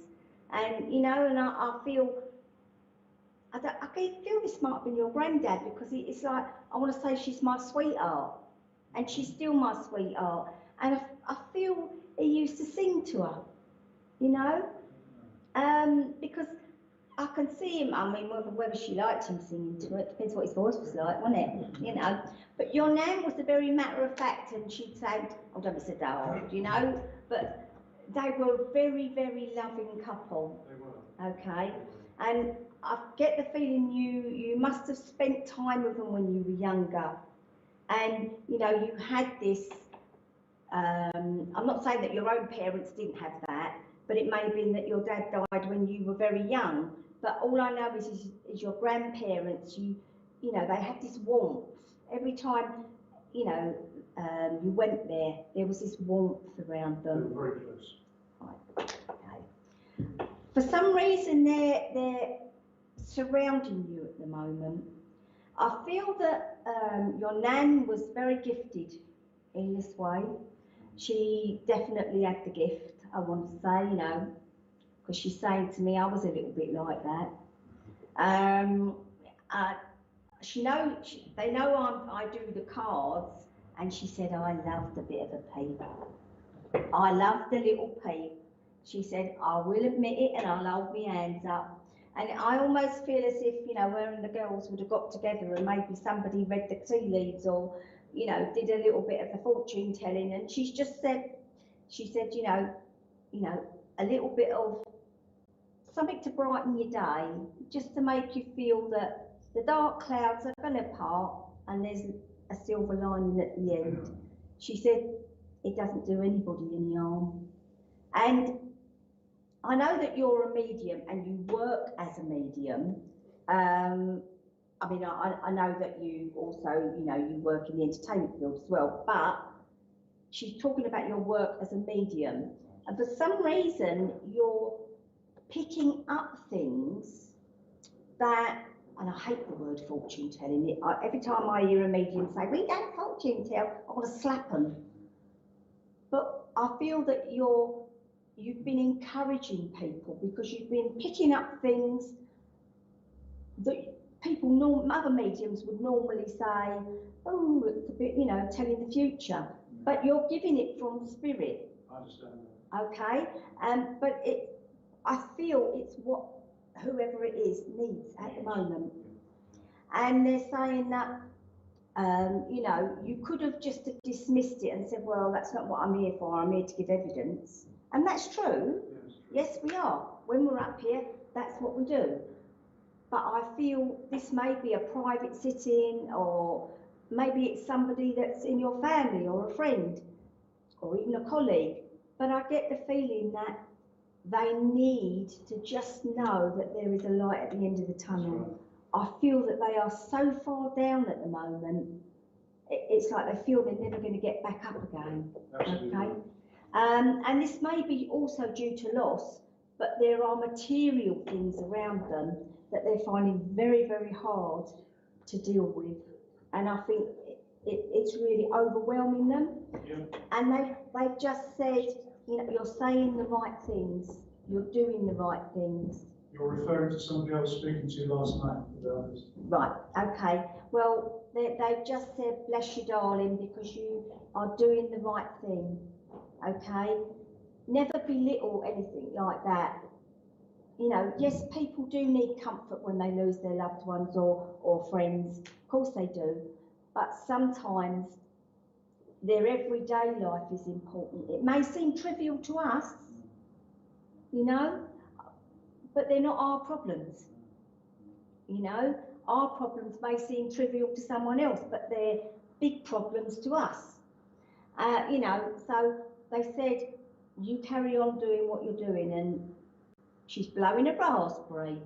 And, you know, and I feel, I feel this might have been your granddad, because it's like, I want to say she's my sweetheart. And she's still my sweetheart. And I feel he used to sing to her, you know? Because I can see him, I mean, whether she liked him singing to it, depends what his voice was like, wasn't it? You know? But your nan was a very matter of fact, and she'd say, oh, don't be so dull, you know? But they were a very, very loving couple. They were. Okay? And I get the feeling you must have spent time with them when you were younger. And, you know, you had this, I'm not saying that your own parents didn't have that, but it may have been that your dad died when you were very young. But all I know is your grandparents, you know, they had this warmth. Every time, you know, you went there, there was this warmth around them. They were very close. Right, okay. For some reason, they're surrounding you at the moment. I feel that your nan was very gifted in this way. She definitely had the gift, I want to say, you know, because she's saying to me I was a little bit like that. They know I do the cards, and she said I loved a bit of a peep. I loved a little peep. She said, I will admit it, and I'll hold my hands up. And I almost feel as if, you know, her and the girls would have got together and maybe somebody read the tea leaves, or, you know, did a little bit of the fortune telling. And she said, you know, a little bit of something to brighten your day, just to make you feel that the dark clouds are going to part and there's a silver lining at the end. She said, it doesn't do anybody any harm. And I know that you're a medium and you work as a medium. I mean, I know that you also, you know, you work in the entertainment field as well, but she's talking about your work as a medium. And for some reason, you're picking up things that, and I hate the word fortune telling. Every time I hear a medium say, we don't fortune tell, I want to slap them. But I feel that you've been encouraging people, because you've been picking up things that other mediums would normally say, oh, it's a bit, you know, telling the future. But you're giving it from spirit. I understand that. Okay, but I feel it's what whoever it is needs at the moment. And they're saying that, you know, you could have just dismissed it and said, well, that's not what I'm here for, I'm here to give evidence. And that's true. Yes, we are. When we're up here, that's what we do. But I feel this may be a private sit-in, or maybe it's somebody that's in your family or a friend or even a colleague. But I get the feeling that they need to just know that there is a light at the end of the tunnel. I feel that they are so far down at the moment, it's like they feel they're never going to get back up again. Absolutely. Okay? And this may be also due to loss, but there are material things around them that they're finding very, very hard to deal with. And I think it's really overwhelming them. Yeah. And they've just said, you know, you're saying the right things, you're doing the right things. You're referring to somebody I was speaking to last night about this. Right, okay. Well, they've just said, bless you, darling, because you are doing the right thing, okay? Never belittle anything like that. You know, yes, people do need comfort when they lose their loved ones or friends. Of course they do. But sometimes their everyday life is important. It may seem trivial to us, you know, but they're not our problems. You know, our problems may seem trivial to someone else, but they're big problems to us. You know, so they said, you carry on doing what you're doing, and she's blowing a raspberry,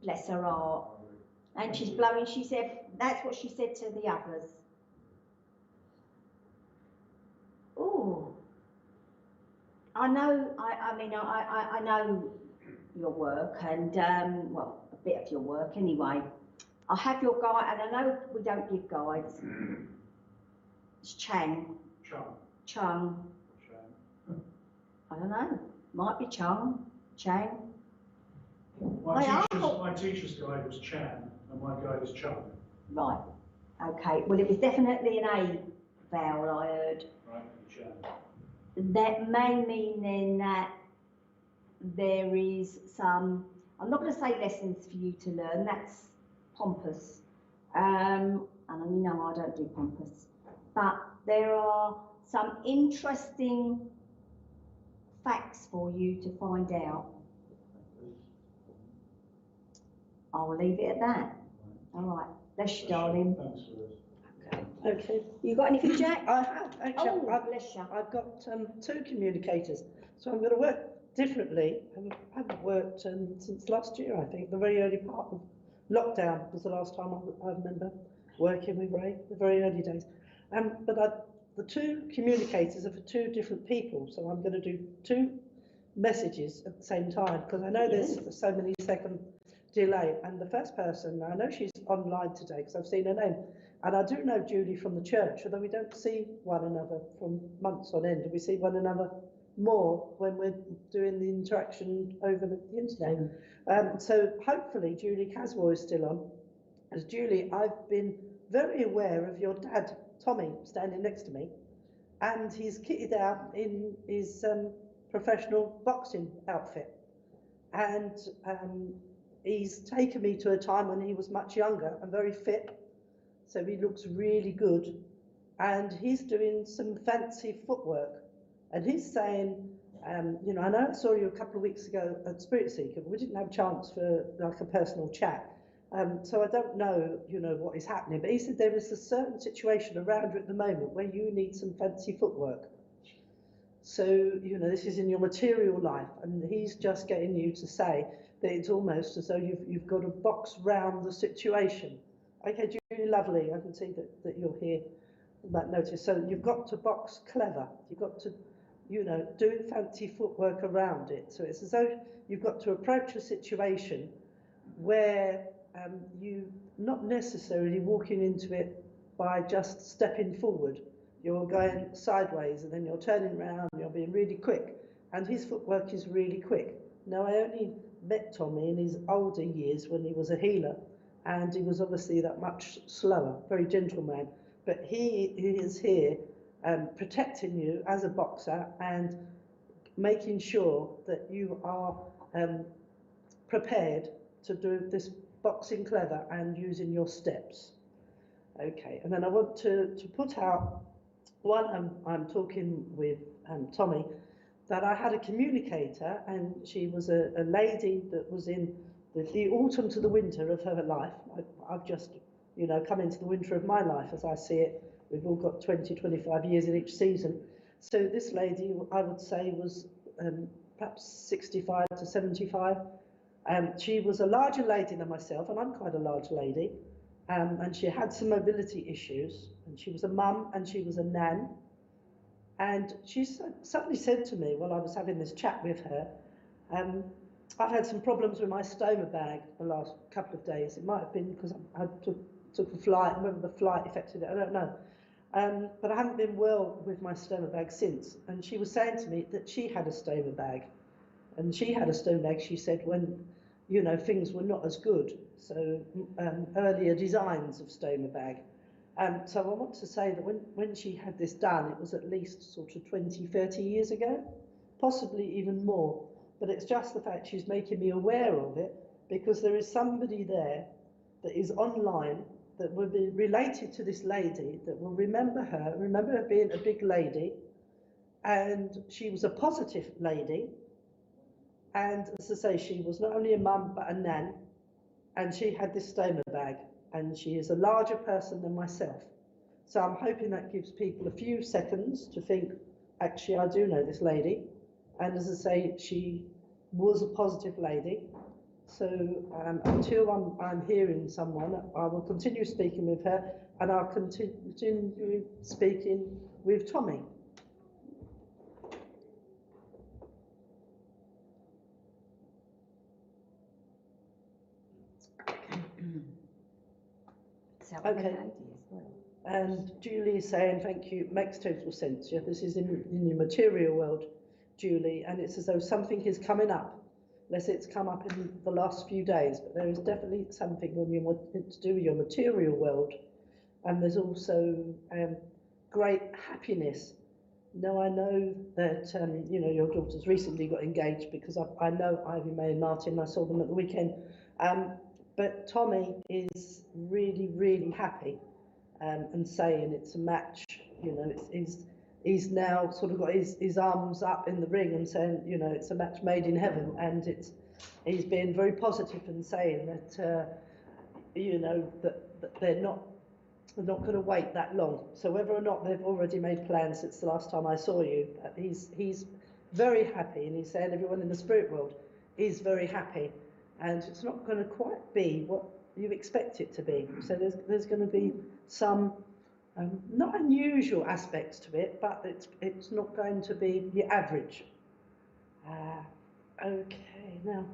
bless her heart. And she's blowing, she said, that's what she said to the others. Oh, I know, I mean, I know your work, and well, a bit of your work anyway. I have your guide, and I know we don't give guides. It's Chung. I don't know, might be Chang. My teacher's guide was Chan, and my guide is Chung. Right, okay, well it was definitely an A vowel I heard. Right, Chan. That may mean then that there is some, I'm not going to say lessons for you to learn, that's pompous. And you know I don't do pompous. But there are some interesting facts for you to find out. I'll leave it at that. All right, bless you, darling. Thanks for this. Okay. You got anything, Jack? I have, actually. Oh, bless you. I've got two communicators, so I'm going to work differently. I haven't worked since last year, I think. The very early part of lockdown was the last time I remember working with Ray, the very early days. But the two communicators are for two different people, so I'm going to do two messages at the same time, because I know there's so many second delay. And the first person, I know she's online today because I've seen her name, and I do know Julie from the church, although we don't see one another from months on end. We see one another more when we're doing the interaction over the internet. So hopefully Julie Caswell is still on. As Julie, I've been very aware of your dad, Tommy, standing next to me, and he's kitted out in his professional boxing outfit. And he's taken me to a time when he was much younger and very fit, so he looks really good. And he's doing some fancy footwork. And he's saying, you know, I know I saw you a couple of weeks ago at Spirit Seeker, but we didn't have a chance for like a personal chat. So I don't know, you know, what is happening. But he said there is a certain situation around you at the moment where you need some fancy footwork. So, you know, this is in your material life, and he's just getting you to say that it's almost as though you've got to box round the situation. Okay, Julie, lovely. I can see that you're here. That notice. So you've got to box clever. You've got to, you know, do fancy footwork around it. So it's as though you've got to approach a situation where you not necessarily walking into it by just stepping forward. You're going sideways, and then you're turning around, and you're being really quick. And his footwork is really quick. Now, I only met Tommy in his older years when he was a healer, and he was obviously that much slower, very gentle man. But he is here protecting you as a boxer and making sure that you are prepared to do this boxing clever and using your steps. Okay, and then I want to put out, while I'm talking with Tommy, that I had a communicator, and she was a lady that was in the autumn to the winter of her life. I've just, you know, come into the winter of my life as I see it. We've all got 20, 25 years in each season. So this lady, I would say, was perhaps 65 to 75. She was a larger lady than myself, and I'm quite a large lady. And she had some mobility issues, and she was a mum and she was a nan. And she suddenly said to me while I was having this chat with her, I've had some problems with my stoma bag the last couple of days. It might have been because I took a flight, and whether the flight affected it, I don't know. But I haven't been well with my stoma bag since. And she was saying to me that she had a stoma bag. And she had a stoma bag, she said, when, you know, things were not as good. So earlier designs of stoma bag. So I want to say that when she had this done, it was at least sort of 20, 30 years ago, possibly even more. But it's just the fact she's making me aware of it, because there is somebody there that is online that will be related to this lady, that will remember her being a big lady, and she was a positive lady. And as I say, she was not only a mum, but a nan, and she had this stoma bag, and she is a larger person than myself. So I'm hoping that gives people a few seconds to think, actually, I do know this lady. And as I say, she was a positive lady. So until I'm hearing someone, I will continue speaking with her, and I'll continue speaking with Tommy. Okay. And Julie is saying, thank you, makes total sense. Yeah, this is in your material world, Julie, and it's as though something is coming up, unless it's come up in the last few days, but there is definitely something when you want to do with your material world. And there's also great happiness. Now, I know that, you know, your daughter's recently got engaged, because I know Ivy May and Martin, I saw them at the weekend. But Tommy is really, really happy and saying it's a match, you know, he's now sort of got his arms up in the ring and saying, you know, it's a match made in heaven. And he's being very positive and saying that, you know, that they're not going to wait that long. So whether or not they've already made plans since the last time I saw you, he's very happy, and he's saying everyone in the spirit world is very happy. And it's not going to quite be what you expect it to be. So there's going to be some not unusual aspects to it, but it's not going to be the average. Okay, now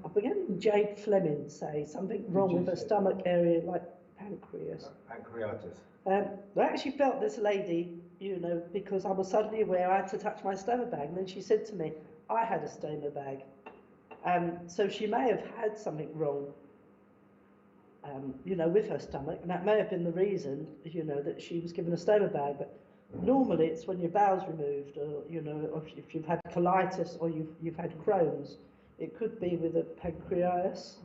I'm beginning Jade Fleming say something wrong with her stomach area, like pancreas. Pancreatitis. I actually felt this lady, you know, because I was suddenly aware I had to touch my stoma bag, and then she said to me, I had a stoma bag. So she may have had something wrong, you know, with her stomach, and that may have been the reason, you know, that she was given a stoma bag. But normally it's when your bowel's removed, or, you know, or if you've had colitis or you've had Crohn's. It could be with a pancreatitis.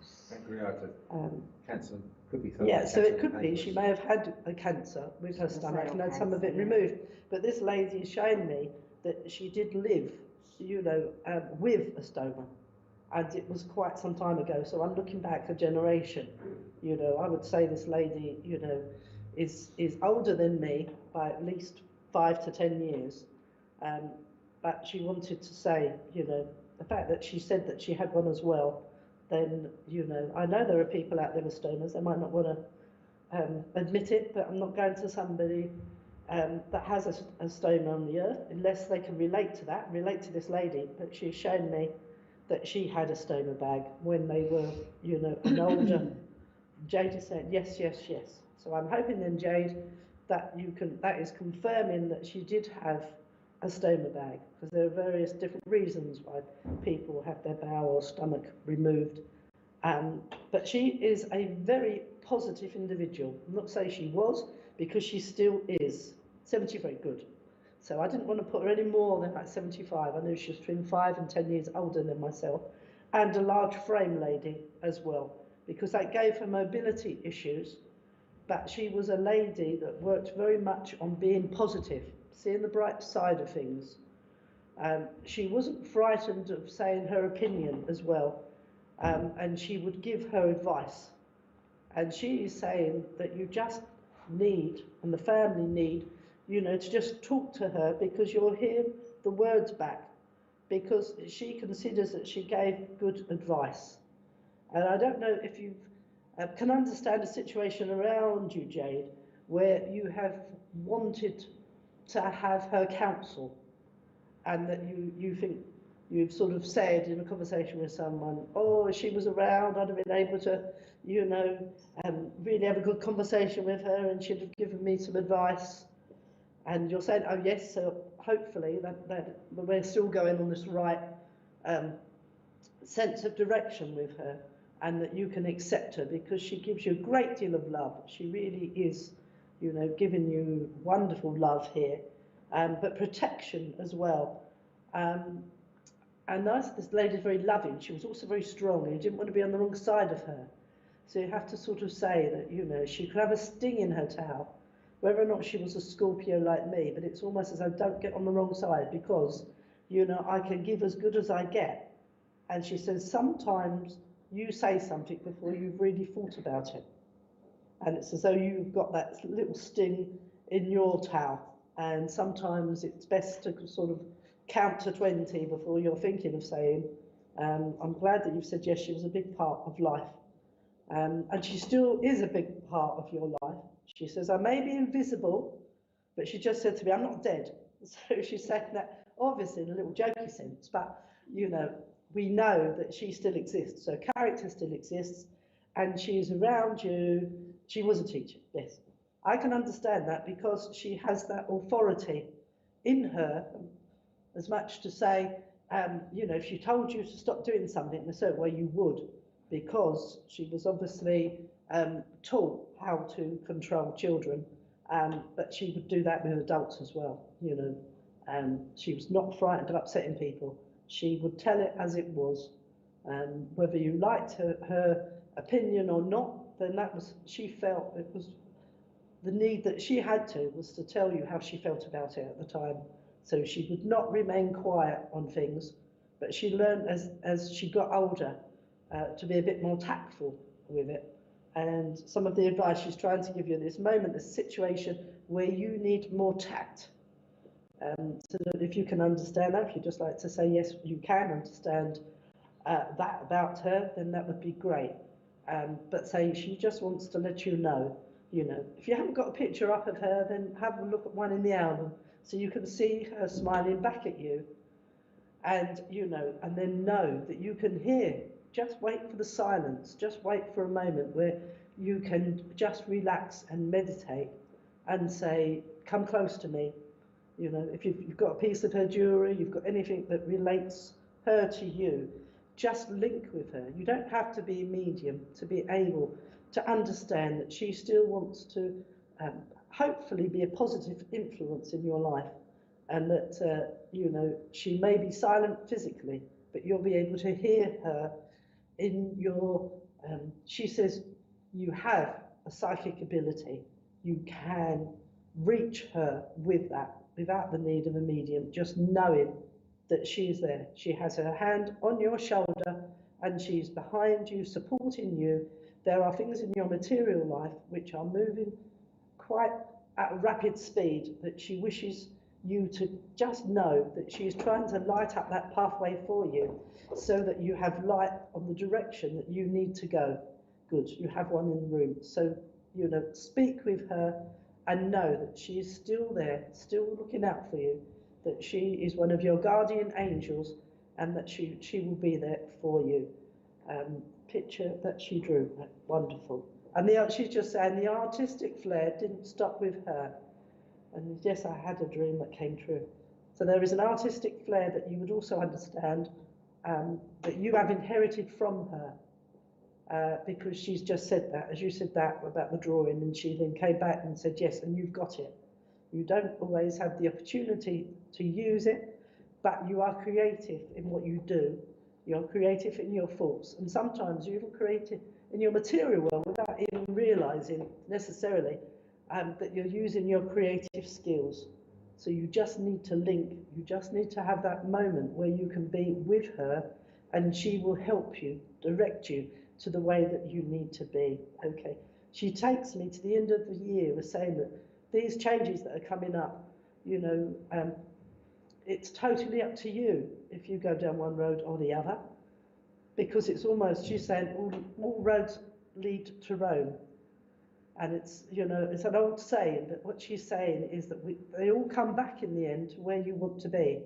Cancer could be. Yeah, so it could be. She may have had a cancer with her stomach and had some of it removed. But this lady is showing me that she did live, you know, with a stoma. And it was quite some time ago, so I'm looking back a generation. You know, I would say this lady, you know, is older than me by at least 5 to 10 years. But she wanted to say, you know, the fact that she said that she had one as well, then, you know, I know there are people out there with stomas, they might not want to admit it, but I'm not going to somebody that has a stoma on the earth, unless they can relate to that, relate to this lady. But she's shown me that she had a stoma bag when they were, you know, an older. Jade is saying yes, yes, yes. So I'm hoping then, Jade, that that is confirming that she did have a stoma bag, because there are various different reasons why people have their bowel or stomach removed. But she is a very positive individual. I'm not saying she was, because she still is. 73, good. So I didn't want to put her any more than like 75. I knew she was between 5 and 10 years older than myself, and a large frame lady as well, because that gave her mobility issues. But she was a lady that worked very much on being positive, seeing the bright side of things. She wasn't frightened of saying her opinion as well, and she would give her advice. And she is saying that you just need, and the family need, to just talk to her, because you'll hear the words back, because she considers that she gave good advice. And I don't know if you can understand a situation around you, Jade, where you have wanted to have her counsel, and that you think you've sort of said in a conversation with someone, oh, if she was around, I'd have been able to, really have a good conversation with her, and she'd have given me some advice. And you're saying, oh yes, so hopefully that we're still going on this right sense of direction with her, and that you can accept her, because she gives you a great deal of love. She really is, giving you wonderful love here, but protection as well. And this lady's very loving. She was also very strong, and you didn't want to be on the wrong side of her. So you have to sort of say that, she could have a sting in her tail, whether or not she was a Scorpio like me, but it's almost as though don't get on the wrong side, because, I can give as good as I get. And she says, sometimes you say something before you've really thought about it. And it's as though you've got that little sting in your tail. And sometimes it's best to sort of count to 20 before you're thinking of saying, I'm glad that you've said yes, she was a big part of life. And she still is a big part of your life. She says, I may be invisible, but she just said to me, I'm not dead. So she's saying that obviously in a little jokey sense, but we know that she still exists. So character still exists, and she's around you. She was a teacher, yes. I can understand that, because she has that authority in her, as much to say, if she told you to stop doing something in a certain way, you would, because she was obviously taught how to control children, but she would do that with adults as well, she was not frightened of upsetting people. She would tell it as it was, whether you liked her opinion or not, then she felt it was the need that she had was to tell you how she felt about it at the time. So she would not remain quiet on things, but she learned as she got older to be a bit more tactful with it. And some of the advice she's trying to give you at this moment, this situation where you need more tact. So that if you can understand that, if you just like to say, yes, you can understand that about her, then that would be great. But say she just wants to let you know, if you haven't got a picture up of her, then have a look at one in the album, so you can see her smiling back at you, and and then know that you can hear. Just wait for the silence, just wait for a moment where you can just relax and meditate and say, come close to me. If you've got a piece of her jewellery, you've got anything that relates her to you, just link with her. You don't have to be a medium to be able to understand that she still wants to hopefully be a positive influence in your life, and that she may be silent physically, but you'll be able to hear her in your she says you have a psychic ability. You can reach her with that without the need of a medium, just knowing that she's there. She has her hand on your shoulder, and she's behind you, supporting you. There are things in your material life which are moving quite at a rapid speed, that she wishes you to just know that she is trying to light up that pathway for you, so that you have light on the direction that you need to go. Good, you have one in the room. So, speak with her and know that she is still there, still looking out for you, that she is one of your guardian angels, and that she will be there for you. Picture that she drew, wonderful. And she's just saying the artistic flair didn't stop with her. And yes, I had a dream that came true. So there is an artistic flair that you would also understand, that you have inherited from her, because she's just said that, as you said that about the drawing, and she then came back and said, yes, and you've got it. You don't always have the opportunity to use it, but you are creative in what you do. You're creative in your thoughts, and sometimes you're even creative in your material world without even realizing necessarily that you're using your creative skills. So you just need to link, you just need to have that moment where you can be with her and she will help you, direct you to the way that you need to be. Okay. She takes me to the end of the year with saying that these changes that are coming up, you know, it's totally up to you if you go down one road or the other, because it's almost, she's saying, all roads lead to Rome. And it's, you know, it's an old saying, but what she's saying is that they all come back in the end to where you want to be.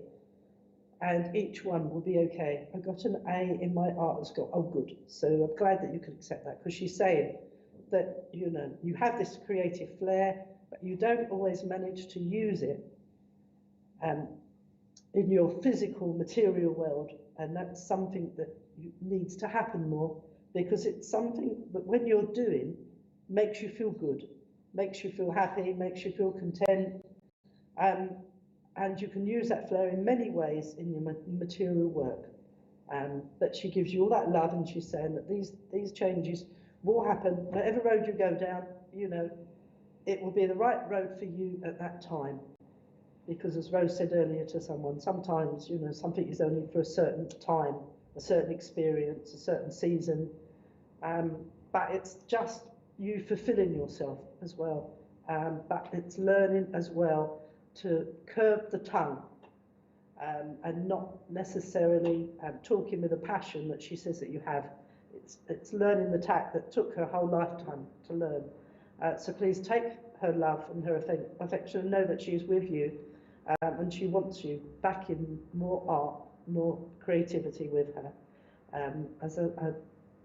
And each one will be okay. I got an A in my art school. Oh, good. So I'm glad that you can accept that, because she's saying that, you know, you have this creative flair, but you don't always manage to use it in your physical material world. And that's something that needs to happen more, because it's something that when you're doing, makes you feel good, makes you feel happy, makes you feel content, and you can use that flair in many ways in your material work. But she gives you all that love, and she's saying that these changes will happen. Whatever road you go down, you know, it will be the right road for you at that time. Because as Rose said earlier to someone, sometimes, you know, something is only for a certain time, a certain experience, a certain season, but it's just you fulfilling yourself as well. But it's learning as well to curb the tongue and not necessarily talking with a passion that she says that you have. It's learning the tact that took her whole lifetime to learn. So please take her love and her affection and know that she is with you, and she wants you back in more art, more creativity with her. As I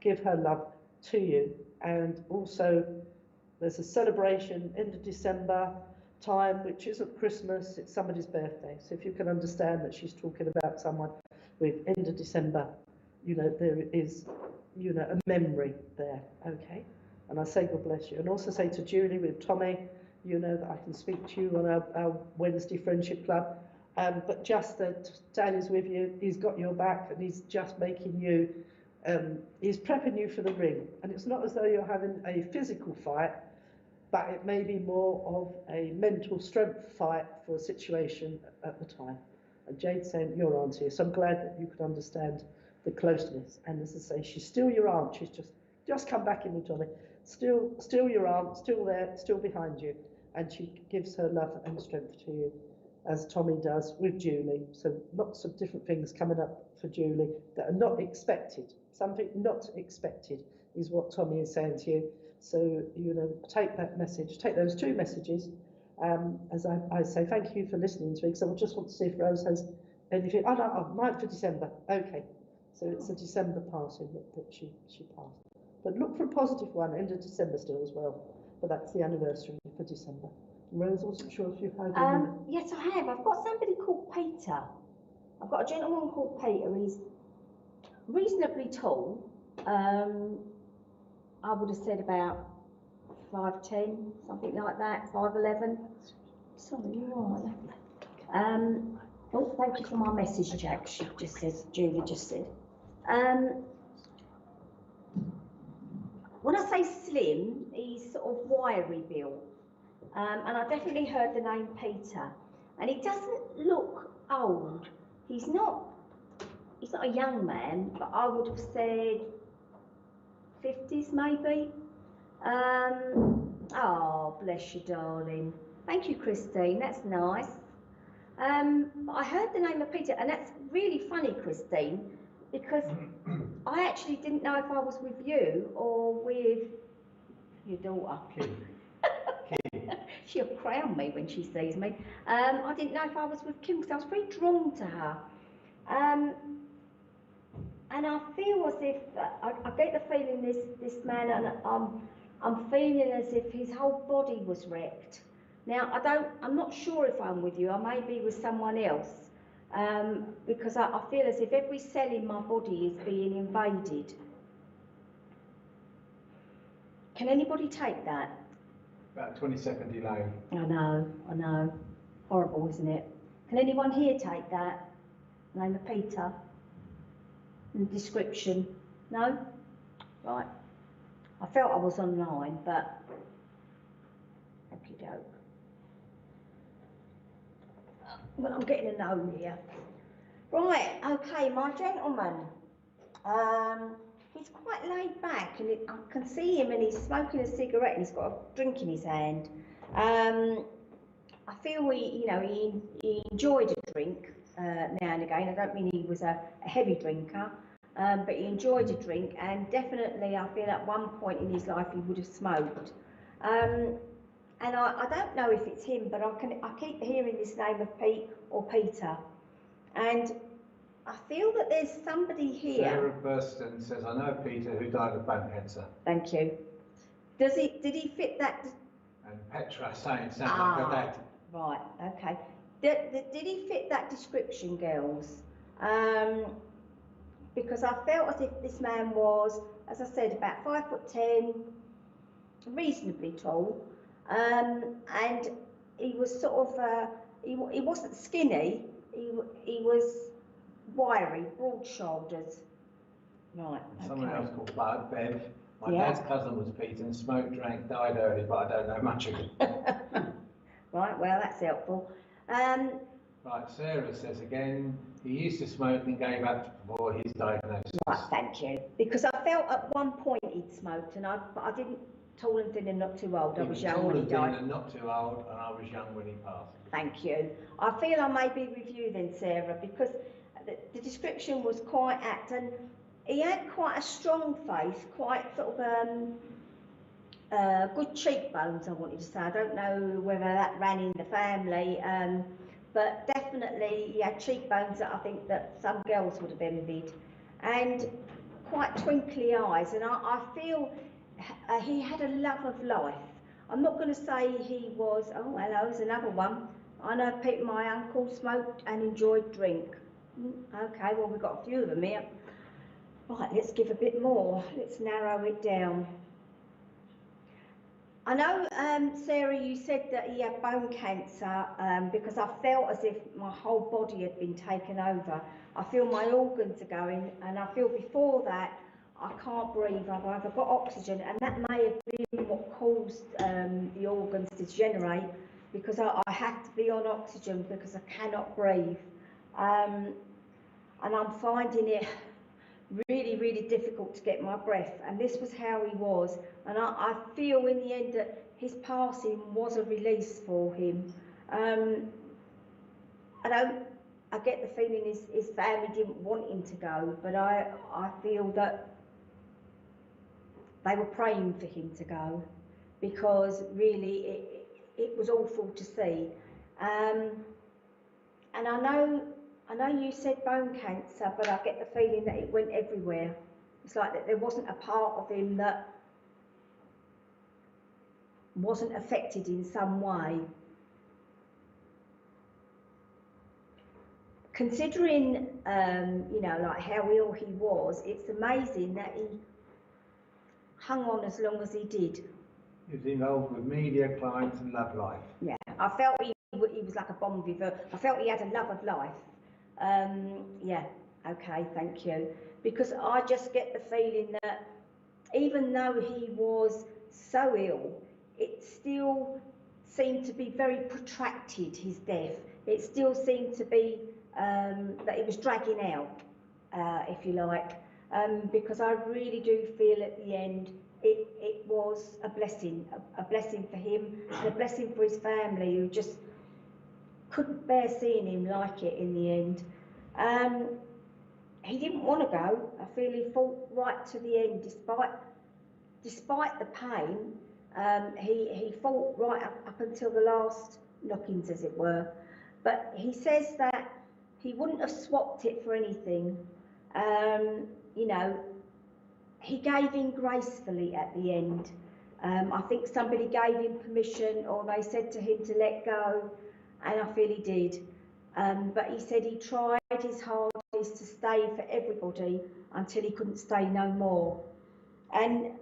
give her love to you. And also there's a celebration end of December time, which isn't Christmas, it's somebody's birthday. So if you can understand that she's talking about someone with end of December, you know, there is, you know, a memory there, okay? And I say God bless you. And also say to Julie with Tommy, you know, that I can speak to you on our Wednesday Friendship Club. But just that Dad is with you, he's got your back, and he's just making you, he's prepping you for the ring. And it's not as though you're having a physical fight, but it may be more of a mental strength fight for a situation at the time. And Jade's saying, your aunt here. So I'm glad that you could understand the closeness. And as I say, she's still your aunt. She's just come back in with Tommy. Still your aunt, still there, still behind you. And she gives her love and strength to you, as Tommy does with Julie. So lots of different things coming up for Julie that are not expected. Something not expected is what Tommy is saying to you. So, you know, take that message, take those two messages. As I say, thank you for listening to me, because I just want to see if Rose has anything. Oh, no, 9th of December. Okay. So it's a December passing that she passed. But look for a positive one, end of December still as well. But that's the anniversary for December. Rose, I wasn't sure if you've heard of him. Yes, I have. I've got somebody called Peter. I've got a gentleman called Peter. He's reasonably tall. I would have said about 5'10", something like that, 5'11". Sorry, you're all right. Oh, thank you for my message, Jack. She just says, Julie just said. When I say slim, he's sort of wiry built. And I definitely heard the name Peter. And he doesn't look old. He's not a young man, but I would have said 50s maybe. Oh, bless you, darling. Thank you, Christine, that's nice. I heard the name of Peter, and that's really funny, Christine, because I actually didn't know if I was with you or with your daughter. She'll crown me when she sees me. I didn't know if I was with Kim, because I was very drawn to her. And I feel as if, I get the feeling this man, and I'm feeling as if his whole body was wrecked. Now, I'm not sure if I'm with you, I may be with someone else, because I feel as if every cell in my body is being invaded. Can anybody take that? About 20-second delay. I know. Horrible, isn't it? Can anyone here take that? Name of Peter? And description? No? Right. I felt I was online, but okie doke. Well, I'm getting a no here. Right, okay, my gentleman. He's quite laid back, and I can see him, and he's smoking a cigarette, and he's got a drink in his hand. I feel he enjoyed a drink now and again. I don't mean he was a heavy drinker, but he enjoyed a drink, and definitely I feel at one point in his life he would have smoked. And I don't know if it's him, but I keep hearing this name of Pete or Peter, and I feel that there's somebody here. Sarah Burston says, I know Peter who died of bone cancer. Thank you. Did he fit that? And Petra saying something like her dad. Right, okay. Did he fit that description, girls? Because I felt as if this man was, as I said, about 5'10", reasonably tall, and he was sort of, he wasn't skinny, he was wiry, broad shoulders. Right, okay. Someone else called Bud, Bev. My Yeah. dad's cousin was Pete and smoked, drank, died early, but I don't know much of him. Right, well, that's helpful. Right, Sarah says again, he used to smoke and gave up before his diagnosis. Right, thank you. Because I felt at one point he'd smoked, but I didn't, tall and thin and not too old. I was young when he died. And not too old, and I was young when he passed. Thank you. I feel I may be with you then, Sarah, because the description was quite apt, and he had quite a strong face, quite sort of good cheekbones, I wanted to say. I don't know whether that ran in the family, but definitely he had cheekbones that I think that some girls would have envied, and quite twinkly eyes, and I feel he had a love of life. I'm not going to say he was, oh hello, there's another one. I know Pete, my uncle, smoked and enjoyed drink. Okay, well we've got a few of them here. Right, let's give a bit more. Let's narrow it down. I know, Sarah, you said that he had bone cancer because I felt as if my whole body had been taken over. I feel my organs are going, and I feel before that I can't breathe. I've either got oxygen, and that may have been what caused the organs to degenerate, because I have to be on oxygen because I cannot breathe. And I'm finding it really, really difficult to get my breath, and this was how he was, and I feel in the end that his passing was a release for him. I get the feeling his family didn't want him to go, but I feel that they were praying for him to go, because really it was awful to see. And I know you said bone cancer, but I get the feeling that it went everywhere. It's like that there wasn't a part of him that wasn't affected in some way. Considering, like how ill he was, it's amazing that he hung on as long as he did. He was involved with media, clients and love life. Yeah, I felt he was like a bon vivant. I felt he had a love of life. Yeah, okay, thank you. Because I just get the feeling that even though he was so ill, it still seemed to be very protracted, his death. It still seemed to be that it was dragging out, if you like, because I really do feel at the end it was a blessing for him and a blessing for his family, who just couldn't bear seeing him like it in the end. He didn't want to go. I feel he fought right to the end, despite the pain. He fought right up until the last knockings, as it were. But he says that he wouldn't have swapped it for anything. He gave in gracefully at the end. I think somebody gave him permission, or they said to him to let go, and I feel he did. But he said he tried his hardest to stay for everybody until he couldn't stay no more. And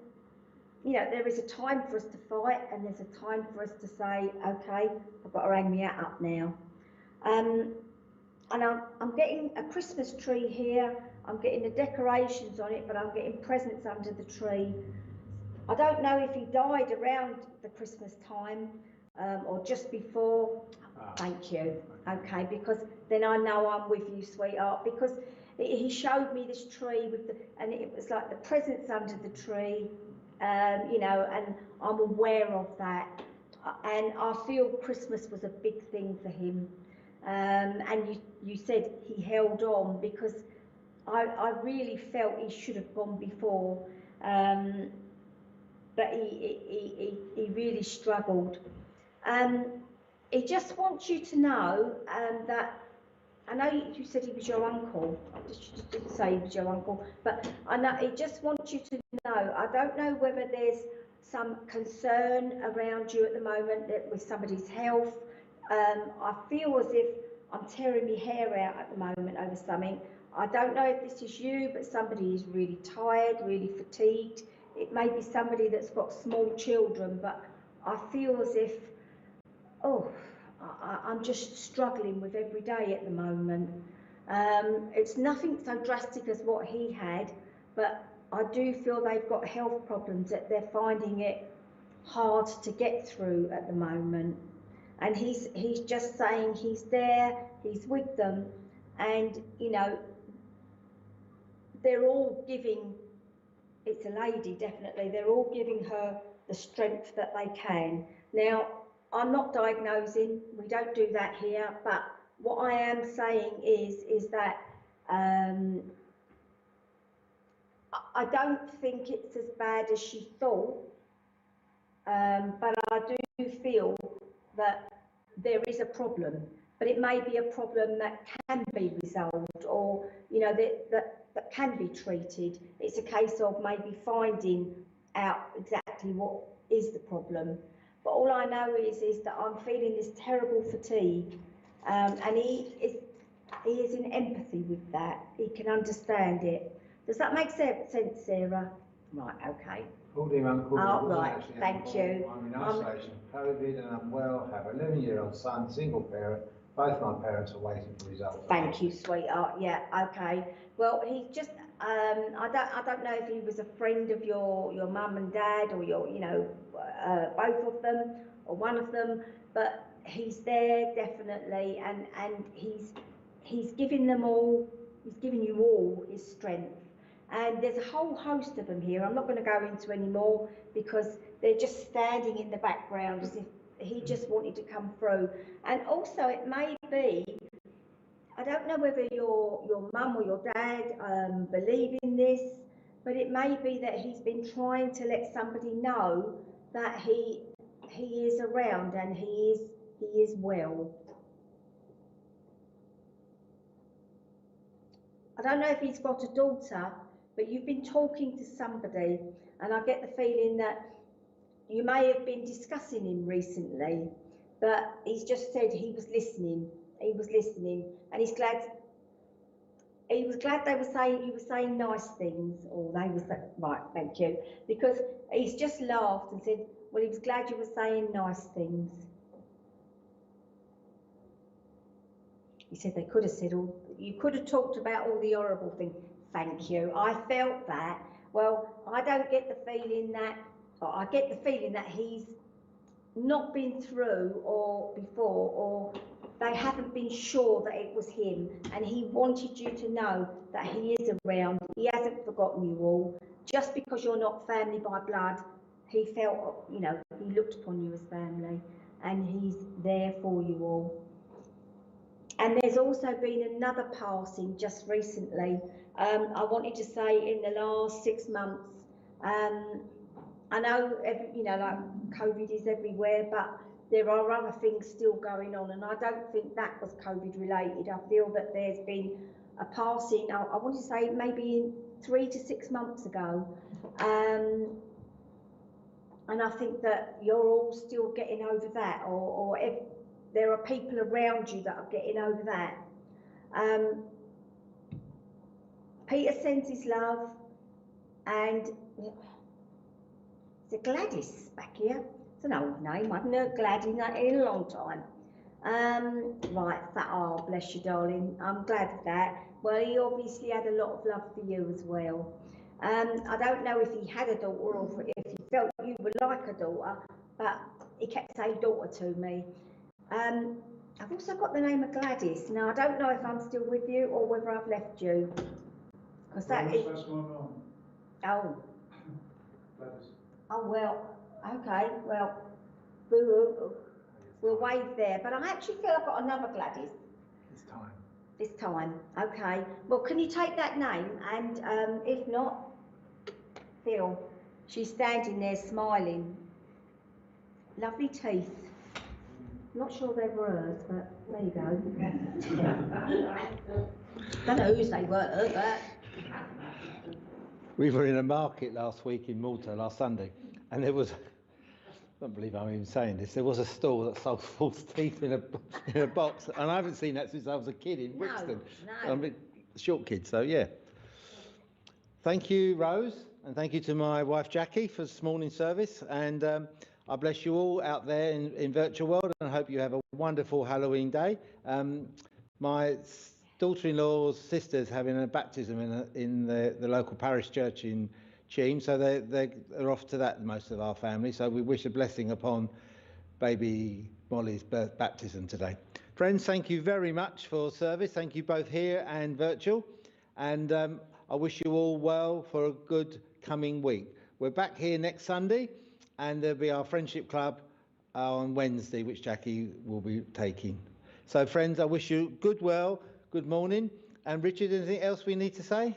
you know, there is a time for us to fight, and there's a time for us to say, okay, I've got to hang my hat up now. And I'm getting a Christmas tree here, I'm getting the decorations on it, but I'm getting presents under the tree. I don't know if he died around the Christmas time or just before. Thank you. Okay, because then I know I'm with you, sweetheart, because he showed me this tree with and it was like the presents under the tree, you know, and I'm aware of that. And I feel Christmas was a big thing for him. And you said he held on, because I really felt he should have gone before, but he really struggled. He just wants you to know that, I know you said he was your uncle, you didn't say he was your uncle, but I know he just wants you to know, I don't know whether there's some concern around you at the moment with somebody's health. I feel as if I'm tearing my hair out at the moment over something. I don't know if this is you, but somebody is really tired, really fatigued. It may be somebody that's got small children, but I feel as if, I'm just struggling with every day at the moment. It's nothing so drastic as what he had, but I do feel they've got health problems, that they're finding it hard to get through at the moment. And he's just saying he's there, he's with them, and you know, they're all giving, it's a lady definitely, they're all giving her the strength that they can. Now, I'm not diagnosing, we don't do that here, but what I am saying is that I don't think it's as bad as she thought, but I do feel that there is a problem, but it may be a problem that can be resolved, or you know, that can be treated. It's a case of maybe finding out exactly what is the problem. But all I know is that I'm feeling this terrible fatigue, and he is in empathy with that. He can understand it. Does that make sense, Sarah? Right, okay. Called him Uncle. Oh, right, thank uncle. you. I'm in isolation, COVID, and I'm well, have an 11-year-old son, single parent. Both my parents are waiting for results. Thank you, sweetheart. Yeah, okay. Well, he's just, I don't know if he was a friend of your mum and dad, or your, you know, both of them, or one of them, but he's there definitely, and he's giving them all, he's giving you all his strength. And there's a whole host of them here. I'm not going to go into any more, because they're just standing in the background as if he just wanted to come through. And also it may be, I don't know whether your mum or your dad believe in this, but it may be that he's been trying to let somebody know that he is around and he is well. I don't know if he's got a daughter, but you've been talking to somebody, and I get the feeling that you may have been discussing him recently, but he's just said he was listening. He was listening, and he's glad. He was glad they were saying, you were saying nice things, or they were saying, right, thank you, because he's just laughed and said, well, he was glad you were saying nice things. He said they could have said all, you could have talked about all the horrible things. Thank you. I felt that. Well, I don't get the feeling that, or I get the feeling that he's not been through or before, or they haven't been sure that it was him, and he wanted you to know that he is around. He hasn't forgotten you all. Just because you're not family by blood, he felt, you know, he looked upon you as family, and he's there for you all. And there's also been another passing just recently. I wanted to say in the last 6 months, I know, you know, like COVID is everywhere, but there are other things still going on, and I don't think that was COVID related. I feel that there's been a passing, I want to say maybe 3 to 6 months ago, and I think that you're all still getting over that, or if there are people around you that are getting over that. Peter sends his love, and Is it Gladys back here? It's an old name. I haven't heard Gladys in a long time. Right, oh, bless you, darling. I'm glad of that. Well, he obviously had a lot of love for you as well. I don't know if he had a daughter or if he felt you were like a daughter, but he kept saying daughter to me. I've also got the name of Gladys. Now, I don't know if I'm still with you or whether I've left you. Because that is... That's my mum. Oh. Gladys. Oh, well, okay, well, boo-hoo. We'll wave there. But I actually feel I've got another Gladys. This time, okay. Well, can you take that name? And if not, Phil, she's standing there smiling. Lovely teeth. Not sure they were hers, but there you go. Don't know whose they were, but... We were in a market last week in Malta, last Sunday, and there was, I don't believe I'm even saying this, there was a stall that sold false teeth in a box, and I haven't seen that since I was a kid in Brixton. No. I'm a short kid, so yeah. Thank you, Rose, and thank you to my wife Jackie for this morning's service, and I bless you all out there in virtual world, and I hope you have a wonderful Halloween day. My daughter-in-law's sister's having a baptism in the local parish church in Cheam, so they're off to that, most of our family, so we wish a blessing upon baby Molly's baptism today. Friends, thank you very much for service. Thank you both here and virtual, and I wish you all well for a good coming week. We're back here next Sunday, and there'll be our Friendship Club on Wednesday, which Jackie will be taking. So friends, I wish you good morning. And Richard, anything else we need to say?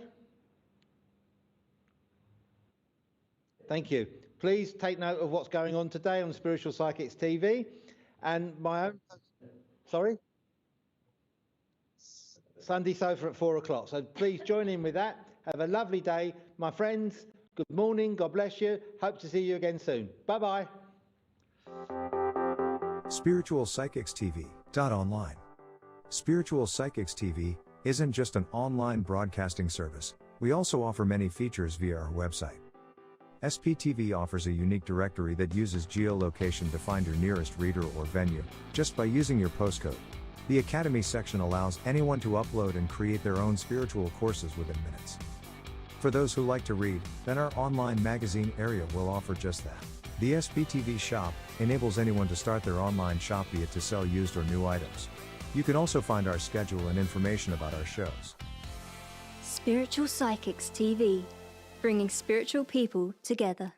Thank you. Please take note of what's going on today on Spiritual Psychics TV. And my own, sorry? Sunday Sofa at 4 o'clock. So please join in with that. Have a lovely day. My friends, good morning. God bless you. Hope to see you again soon. Bye-bye. Spiritual Psychics TV. Online. Spiritual Psychics TV isn't just an online broadcasting service. We also offer many features via our website. SPTV offers a unique directory that uses geolocation to find your nearest reader or venue, just by using your postcode. The Academy section allows anyone to upload and create their own spiritual courses within minutes. For those who like to read, then our online magazine area will offer just that. The SPTV shop enables anyone to start their online shop, be it to sell used or new items. You can also find our schedule and information about our shows. Spiritual Psychics TV, bringing spiritual people together.